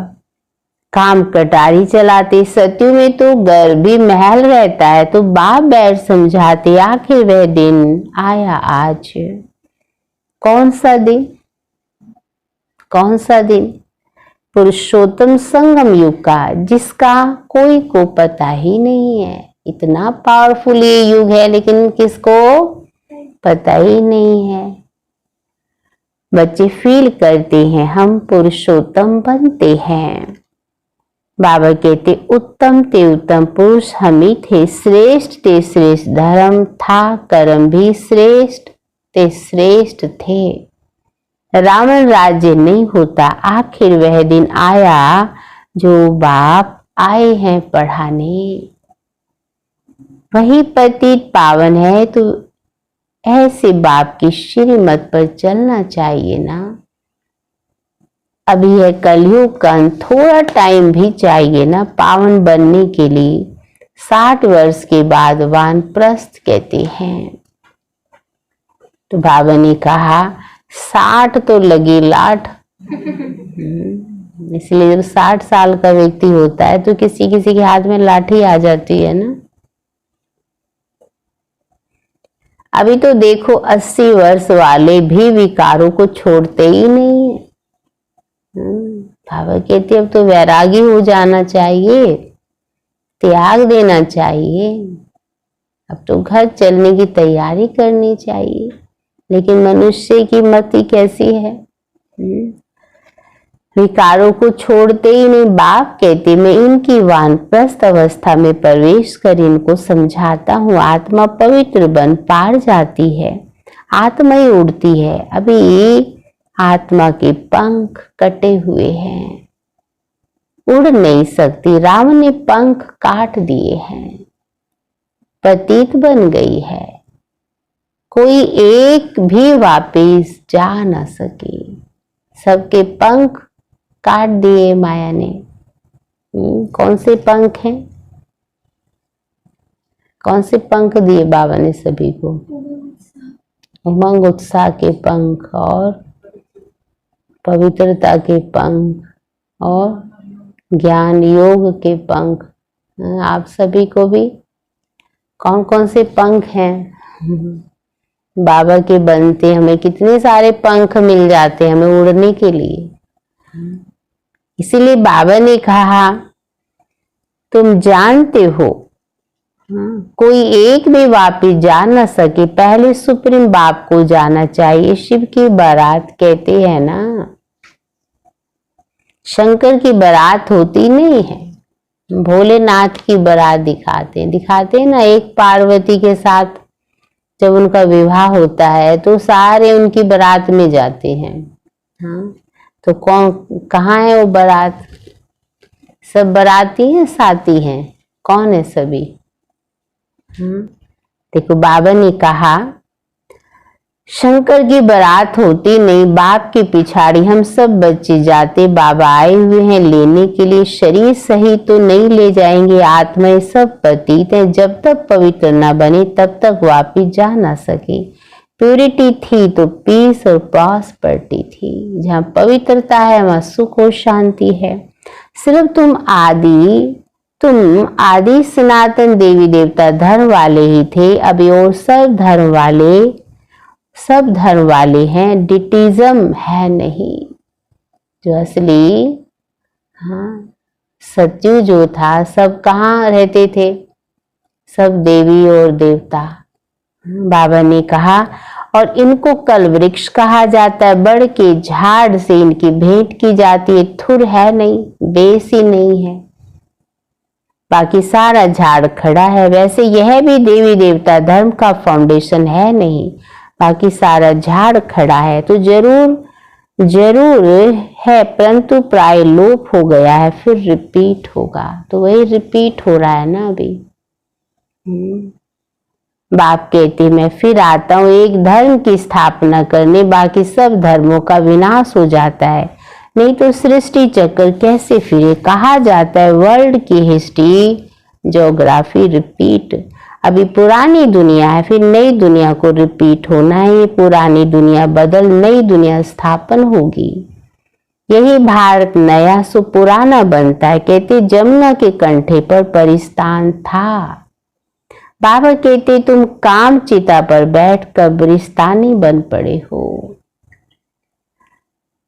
काम कटारी चलाते, सत्यु में तो गर्भी महल रहता है, तो बाप बैठ समझाते, आखिर वह दिन आया आज। कौन सा दिन? कौन सा दिन? पुरुषोत्तम संगम युग का, जिसका कोई को पता ही नहीं है। इतना पावरफुल ये युग है, लेकिन किसको पता ही नहीं है। बच्चे फील करते हैं हम पुरुषोत्तम बनते हैं। बाबा कहते उत्तम ते उत्तम पुरुष हम ही थे, श्रेष्ठ ते श्रेष्ठ धर्म था, कर्म भी श्रेष्ठ ते श्रेष्ठ थे। रावण राज्य नहीं होता, आखिर वह दिन आया जो बाप आए हैं पढ़ाने। वही पतित पावन है, तो ऐसे बाप की श्रीमत पर चलना चाहिए ना। अभी है कलयुग का, थोड़ा टाइम भी चाहिए ना पावन बनने के लिए। 60 वर्ष के बाद वानप्रस्थ कहते हैं। तो बाबा ने कहा 60 तो लगी लाठ। इसलिए जब 60 साल का व्यक्ति होता है तो किसी किसी के हाथ में लाठी आ जाती है ना। अभी तो देखो 80 वर्ष वाले भी विकारों को छोड़ते ही नहीं है। बाबा कहते अब तो वैरागी हो जाना चाहिए, त्याग देना चाहिए, अब तो घर चलने की तैयारी करनी चाहिए। लेकिन मनुष्य की मति कैसी है, विकारों को छोड़ते ही नहीं। बाप कहते मैं इनकी वानप्रस्थ अवस्था में प्रवेश कर इनको समझाता हूँ, आत्मा पवित्र बन पार जाती है, आत्मा ही उड़ती है। अभी आत्मा के पंख कटे हुए हैं, उड़ नहीं सकती। रावण ने पंख काट दिए हैं, पतित बन गई है, कोई एक भी वापिस जा न सके। सबके पंख काट दिए माया ने। कौन से पंख हैं? कौन से पंख दिए बाबा ने सभी को? उमंग उत्साह के पंख, और पवित्रता के पंख, और ज्ञान योग के पंख। आप सभी को भी कौन कौन से पंख हैं? बाबा के बनते हमें कितने सारे पंख मिल जाते हैं हमें उड़ने के लिए। इसीलिए बाबा ने कहा तुम जानते हो कोई एक भी वापिस जा न सके, पहले सुप्रीम बाप को जाना चाहिए। शिव की बारात कहते हैं ना, शंकर की बारात होती नहीं है, भोलेनाथ की बारात दिखाते हैं ना। एक पार्वती के साथ जब उनका विवाह होता है तो सारे उनकी बारात में जाते हैं। हाँ, तो कौन कहाँ है वो बारात? सब बाराती हैं, साथी हैं, कौन है सभी? देखो बाबा ने कहा शंकर की बारात होती नहीं, बाप की पिछाड़ी हम सब बच्चे जाते। बाबा आए हुए हैं लेने के लिए, शरीर सही तो नहीं ले जाएंगे, आत्माएं सब पतित हैं। जब तक पवित्र ना बने तब तक वापिस जा ना सके। प्यूरिटी थी तो पीस और प्रॉस्पेरिटी थी। जहाँ पवित्रता है वहाँ सुख और शांति है। सिर्फ तुम आदि सनातन देवी देवता धर्म वाले ही थे, अभी और सब धर्म वाले सब धर्म वाले हैं, डिटिज्म है नहीं। जो असली सत्यु जो था, सब कहाँ रहते थे? सब देवी और देवता। बाबा ने कहा, और इनको कल वृक्ष कहा जाता है, बड़ के झाड़ से इनकी भेंट की जाती है। थुर है नहीं, बेस ही नहीं है, बाकी सारा झाड़ खड़ा है। वैसे यह भी देवी देवता धर्म का फाउंडेशन है नहीं, बाकी सारा झाड़ खड़ा है। तो जरूर है, परंतु प्राय लोप हो गया है, फिर रिपीट होगा। तो वही रिपीट हो रहा है ना अभी। बाप कहते मैं फिर आता हूं एक धर्म की स्थापना करने, बाकी सब धर्मों का विनाश हो जाता है, नहीं तो सृष्टि चक्र कैसे फिरे। कहा जाता है वर्ल्ड की हिस्ट्री ज्योग्राफी रिपीट। अभी पुरानी दुनिया है, फिर नई दुनिया को रिपीट होना है। ये पुरानी दुनिया बदल, नई दुनिया स्थापन होगी। यही भारत नया सो पुराना बनता है। कहते जमुना के कंठे पर परिस्तान था। बाबा कहते तुम काम चिता पर बैठ कब्रिस्तानी बन पड़े हो,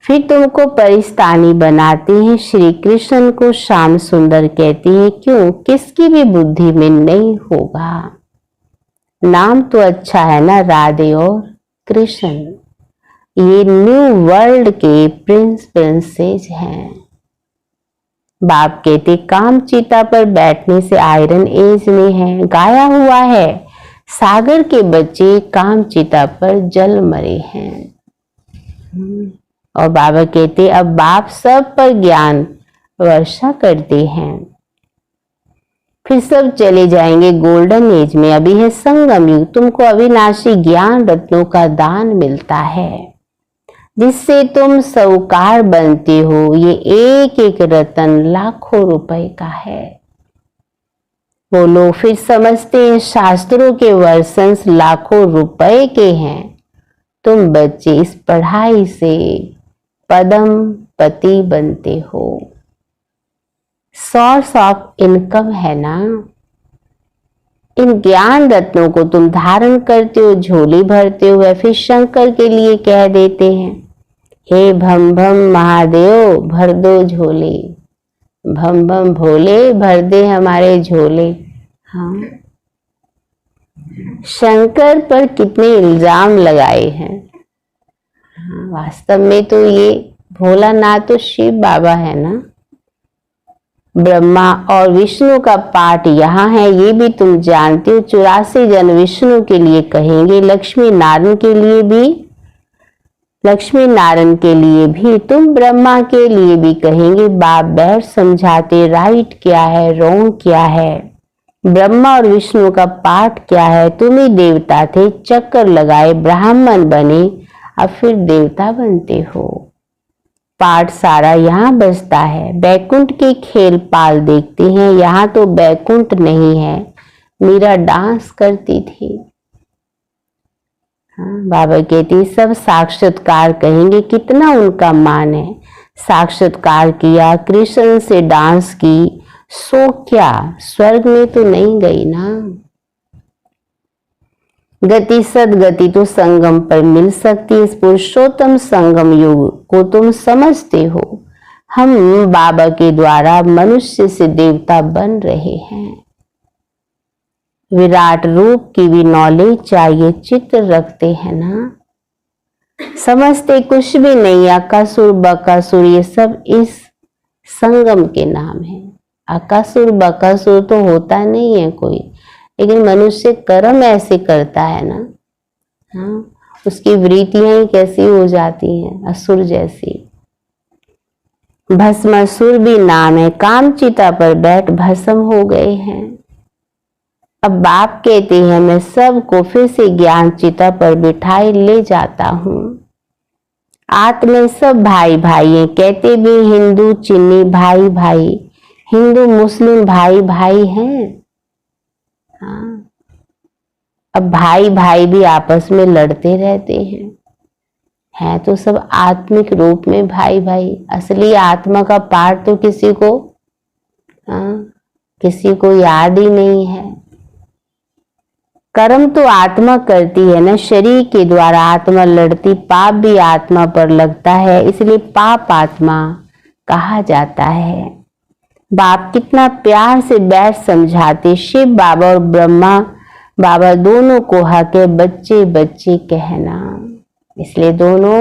फिर तुमको परिस्तानी बनाते हैं। श्री कृष्ण को श्याम सुंदर कहते हैं, क्यों? किसकी भी बुद्धि में नहीं होगा। नाम तो अच्छा है ना, राधे और कृष्ण। ये न्यू वर्ल्ड के प्रिंस प्रिंसेस हैं। बाप कहते काम चिता पर बैठने से आयरन एज में है। गाया हुआ है सागर के बच्चे काम चिता पर जल मरे हैं। और बाबा कहते अब बाप सब पर ज्ञान वर्षा करते हैं, फिर सब चले जाएंगे गोल्डन एज में। अभी है संगम युग, तुमको अविनाशी ज्ञान रत्नों का दान मिलता है, जिससे तुम साहूकार बनते हो। ये एक एक रतन लाखों रुपए का है। वो लोग फिर समझते हैं शास्त्रों के वर्षंस लाखों रुपए के हैं। तुम बच्चे इस पढ़ाई से पदम पति बनते हो। सोर्स ऑफ इनकम है ना। इन ज्ञान रत्नों को तुम धारण करते हो, झोली भरते हो। फिर शंकर के लिए कह देते हैं, हे भम भम महादेव भर दो झोले। भम भम भोले भर दे हमारे झोले। हाँ, शंकर पर कितने इल्जाम लगाए हैं। हाँ, वास्तव में तो ये भोलानाथ तो शिव बाबा है ना। ब्रह्मा और विष्णु का पाठ यहाँ है, ये भी तुम जानते हो। 84 जन विष्णु के लिए कहेंगे, लक्ष्मी नारायण के लिए भी तुम ब्रह्मा के लिए भी कहेंगे। बाप बैठ समझाते राइट क्या है, रॉन्ग क्या है, ब्रह्मा और विष्णु का पाठ क्या है। तुम ही देवता थे, चक्कर लगाए ब्राह्मण बने, अब फिर देवता बनते हो। पाठ सारा यहाँ बजता है। बैकुंठ के खेल पाल देखते हैं, यहाँ तो बैकुंठ नहीं है। मीरा डांस करती थी। हाँ, बाबा कहती सब साक्षात्कार कहेंगे, कितना उनका मान है। साक्षात्कार किया, कृष्ण से डांस की, सो क्या स्वर्ग में तो नहीं गई ना। गति सदगति तो संगम पर मिल सकती है। इस पुरुषोत्तम संगम युग को तुम समझते हो। हम बाबा के द्वारा मनुष्य से देवता बन रहे हैं। विराट रूप की भी नॉलेज चाहिए। चित्र रखते हैं ना, समझते कुछ भी नहीं। अकासुर बकासुर ये सब इस संगम के नाम है। अकासुर बकासुर तो होता नहीं है कोई, लेकिन मनुष्य कर्म ऐसे करता है ना। हाँ, उसकी वृत्तियां ही कैसी हो जाती हैं, असुर जैसी। भस्मासुर भी नाम है। कामचिता पर बैठ भस्म हो गए हैं। अब बाप कहते हैं मैं सबको फिर से ज्ञान चिता पर बिठाए ले जाता हूँ। आत्मा सब भाई भाई हैं। कहते भी हिंदू चिन्नी भाई भाई, हिंदू मुस्लिम भाई भाई हैं। हाँ, अब भाई भाई भी आपस में लड़ते रहते हैं तो सब आत्मिक रूप में भाई भाई। असली आत्मा का पाठ तो किसी को याद ही नहीं है। कर्म तो आत्मा करती है ना, शरीर के द्वारा आत्मा लड़ती, पाप भी आत्मा पर लगता है, इसलिए पाप आत्मा कहा जाता है। बाप कितना प्यार से बैठ समझाते, शिव बाबा और ब्रह्मा बाबा दोनों को हक है बच्चे बच्चे कहना, इसलिए दोनों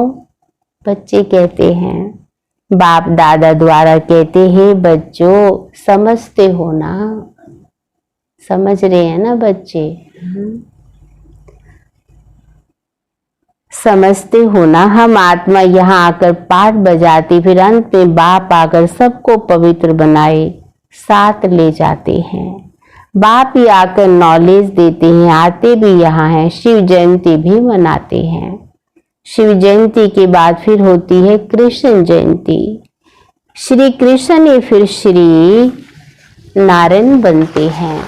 बच्चे कहते हैं। बाप दादा द्वारा कहते हैं बच्चों समझते हो ना, समझ रहे हैं ना बच्चे, समझते हो ना। हम आत्मा यहाँ आकर पाठ बजाती, फिर अंत में बाप आकर सबको पवित्र बनाए साथ ले जाते हैं। बाप ही आकर नॉलेज देते हैं, आते भी यहाँ हैं, शिव जयंती भी मनाते हैं। शिव जयंती के बाद फिर होती है कृष्ण जयंती, श्री कृष्ण ही फिर श्री नारायण बनते हैं।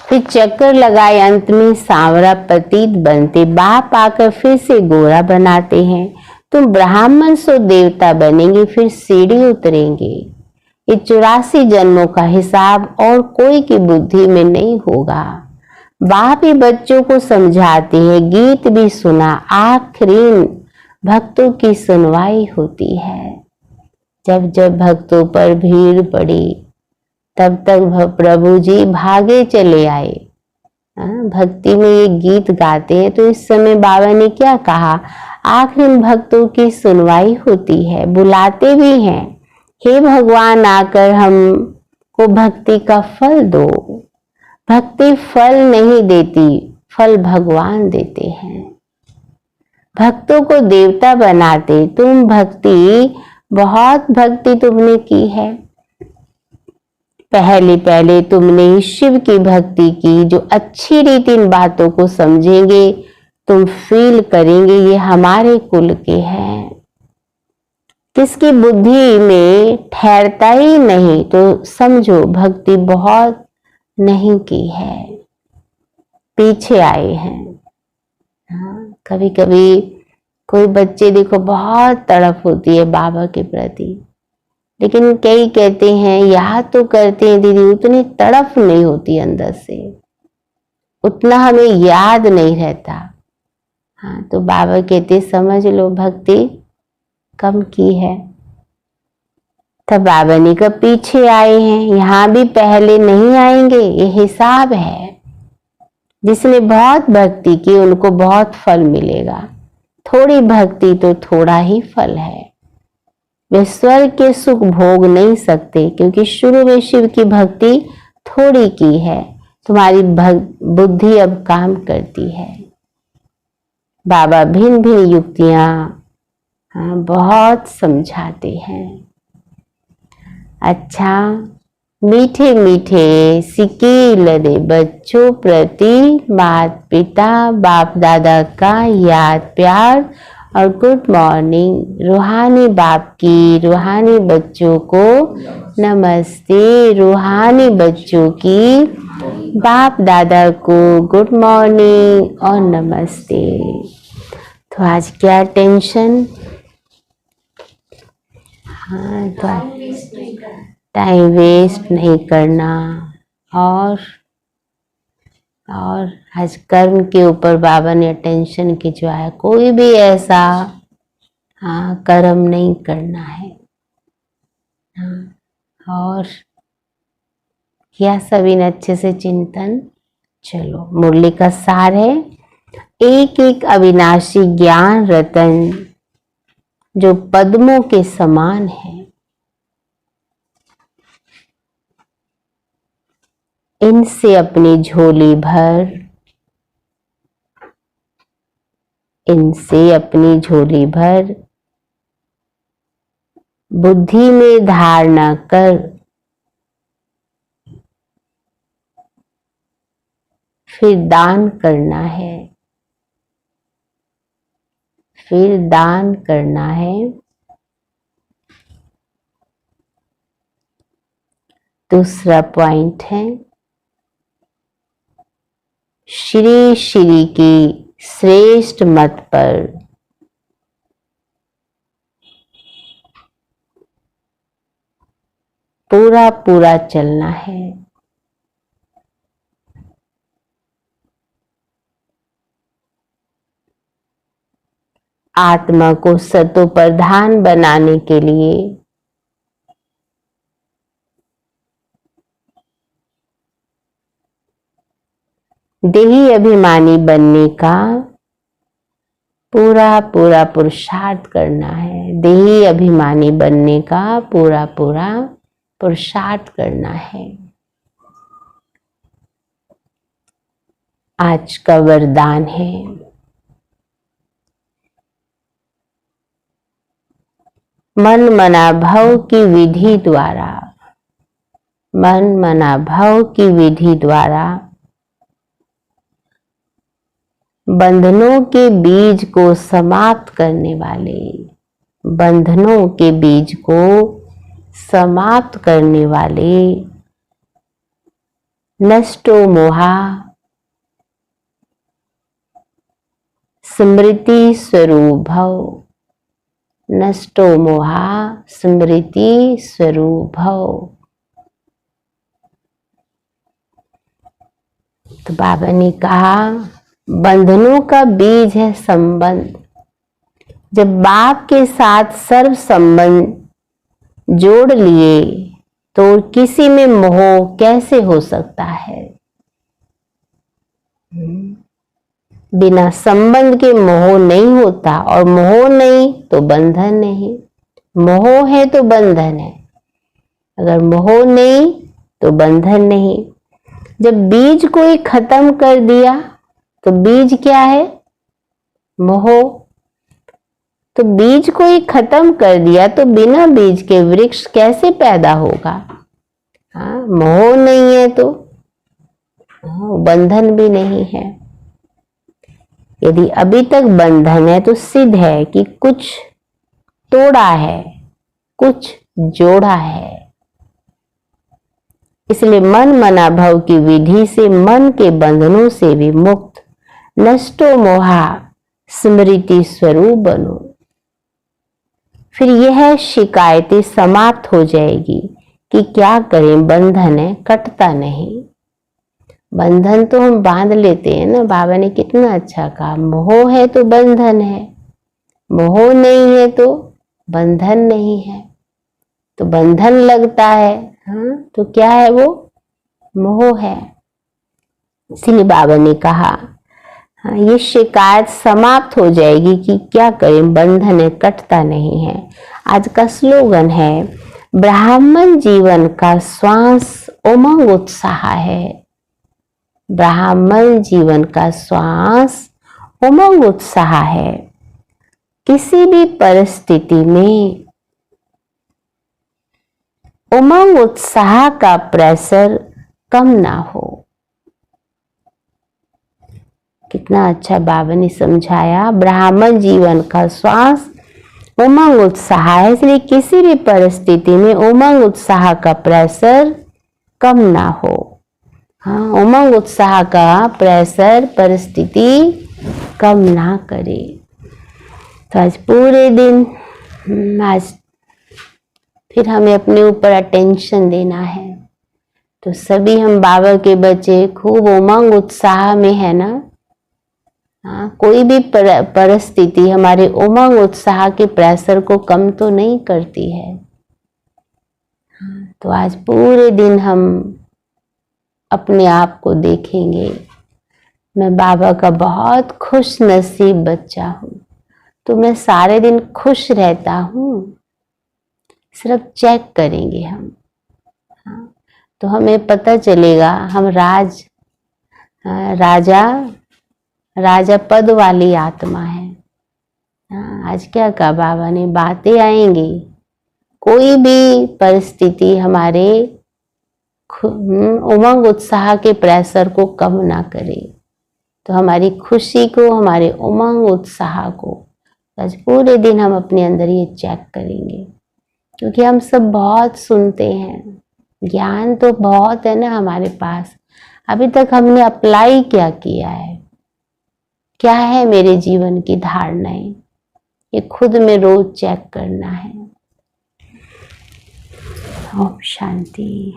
फिर चक्कर लगाए अंत में सांवरा पतित बनते, बाप आकर फिर से गोरा बनाते हैं। तुम ब्राह्मण सो देवता बनेंगे, फिर सीढ़ी उतरेंगे। ये 84 जन्मों का हिसाब और कोई की बुद्धि में नहीं होगा। बाप ही बच्चों को समझाते हैं, गीत भी सुना, आखिरी भक्तों की सुनवाई होती है। जब जब भक्तों पर भीड़ पड़ी तब तक प्रभु जी भागे चले आए। भक्ति में ये गीत गाते हैं, तो इस समय बाबा ने क्या कहा, आखिर भक्तों की सुनवाई होती है, बुलाते भी हैं, हे भगवान आकर हमको भक्ति का फल दो। भक्ति फल नहीं देती, फल भगवान देते हैं। भक्तों को देवता बनाते, तुम भक्ति, बहुत भक्ति तुमने की है, पहले तुमने शिव की भक्ति की, जो अच्छी रीति इन बातों को समझेंगे, तुम फील करेंगे ये हमारे कुल के हैं। किसकी बुद्धि में ठहरता ही नहीं तो समझो भक्ति बहुत नहीं की है, पीछे आए हैं। कभी कभी कोई बच्चे देखो बहुत तड़प होती है बाबा के प्रति, लेकिन कई कहते हैं याद तो करते हैं दीदी, उतनी तड़प नहीं होती अंदर से, उतना हमें याद नहीं रहता। हाँ, तो बाबा कहते समझ लो भक्ति कम की है। तब बाबा ने कहा पीछे आए हैं, यहाँ भी पहले नहीं आएंगे, ये हिसाब है। जिसने बहुत भक्ति की उनको बहुत फल मिलेगा, थोड़ी भक्ति तो थोड़ा ही फल है। वे स्वर्ग के सुख भोग नहीं सकते, क्योंकि शुरू में शिव की भक्ति थोड़ी की है, तुम्हारी बुद्धि अब काम करती है। बाबा भिन्न भिन्न युक्तियां बहुत समझाते हैं। अच्छा, मीठे मीठे सिकील दे बच्चों प्रति माता पिता बाप दादा का याद प्यार और गुड मॉर्निंग। रूहानी बाप की रूहानी बच्चों को नमस्ते, रूहानी बच्चों की बाप दादा को गुड मॉर्निंग और नमस्ते। तो आज क्या टेंशन, हाँ तो टाइम वेस्ट नहीं करना, और आज कर्म के ऊपर बाबा ने अटेंशन खिंचवाया, कोई भी ऐसा कर्म नहीं करना है। और किया सभी ने अच्छे से चिंतन। चलो मुरली का सार है, एक एक अविनाशी ज्ञान रतन जो पद्मों के समान है, इनसे अपनी झोली भर, इनसे अपनी झोली भर, बुद्धि में धारणा कर, फिर दान करना है, फिर दान करना है। दूसरा पॉइंट है श्री श्री की श्रेष्ठ मत पर पूरा पूरा चलना है। आत्मा को सतो प्रधान बनाने के लिए देही अभिमानी बनने का पूरा पूरा पुरुषार्थ करना है। देही अभिमानी बनने का पूरा पूरा पुरुषार्थ करना है। आज का वरदान है, मन मना भव की विधि द्वारा, मन मना भव की विधि द्वारा बंधनों के बीज को समाप्त करने वाले, बंधनों के बीज को समाप्त करने वाले नष्टो मोहा स्मृति स्वरूप भव, नष्टो मोहा स्मृति स्वरूप भव। तो बाबा ने कहा बंधनों का बीज है संबंध। जब बाप के साथ सर्व संबंध जोड़ लिए तो किसी में मोह कैसे हो सकता है? बिना संबंध के मोह नहीं होता, और मोह नहीं तो बंधन नहीं। मोह है तो बंधन है, अगर मोह नहीं तो बंधन नहीं। जब बीज को ही खत्म कर दिया तो बीज क्या है? मोह। तो बीज को ही खत्म कर दिया तो बिना बीज के वृक्ष कैसे पैदा होगा? हाँ, मोह नहीं है तो बंधन भी नहीं है। यदि अभी तक बंधन है तो सिद्ध है कि कुछ तोड़ा है, कुछ जोड़ा है। इसलिए मन मना भव की विधि से मन के बंधनों से भी मुक्त नष्टो मोहा स्मृति स्वरूप बनो। फिर यह शिकायतें समाप्त हो जाएगी कि क्या करें, बंधन है, कटता नहीं। बंधन तो हम बांध लेते हैं ना। बाबा ने कितना अच्छा कहा, मोह है तो बंधन है, मोह नहीं है तो बंधन नहीं है। तो बंधन लगता है, हाँ, तो क्या है वो? मोह है। इसलिए बाबा ने कहा हाँ, ये शिकायत समाप्त हो जाएगी कि क्या करें, बंधन है, कटता नहीं है। आज का स्लोगन है, ब्राह्मण जीवन का श्वास उमंग उत्साह है। ब्राह्मण जीवन का श्वास उमंग उत्साह है। किसी भी परिस्थिति में उमंग उत्साह का प्रेशर कम ना हो। कितना अच्छा बाबा ने समझाया। ब्राह्मण जीवन का श्वास उमंग उत्साह है, इसलिए किसी भी परिस्थिति में उमंग उत्साह का प्रेशर कम ना हो। हाँ, उमंग उत्साह का प्रेशर परिस्थिति कम ना करे। तो आज पूरे दिन आज फिर हमें अपने ऊपर अटेंशन देना है। तो सभी हम बाबा के बच्चे खूब उमंग उत्साह में है ना। हाँ, कोई भी परिस्थिति हमारे उमंग उत्साह के प्रेशर को कम तो नहीं करती है। तो आज पूरे दिन हम अपने आप को देखेंगे, मैं बाबा का बहुत खुश नसीब बच्चा हूँ। तो मैं सारे दिन खुश रहता हूँ, सिर्फ चेक करेंगे हम। हाँ, तो हमें पता चलेगा हम राजा पद वाली आत्मा है। हाँ, आज क्या कहा बाबा ने, बातें आएंगी, कोई भी परिस्थिति हमारे उमंग उत्साह के प्रेशर को कम ना करे। तो हमारी खुशी को, हमारे उमंग उत्साह को आज पूरे दिन हम अपने अंदर ये चेक करेंगे। क्योंकि हम सब बहुत सुनते हैं, ज्ञान तो बहुत है ना हमारे पास, अभी तक हमने अप्लाई क्या किया है, क्या है मेरे जीवन की धारणाएं, ये खुद में रोज चेक करना है। ओम शांति।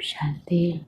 शांति।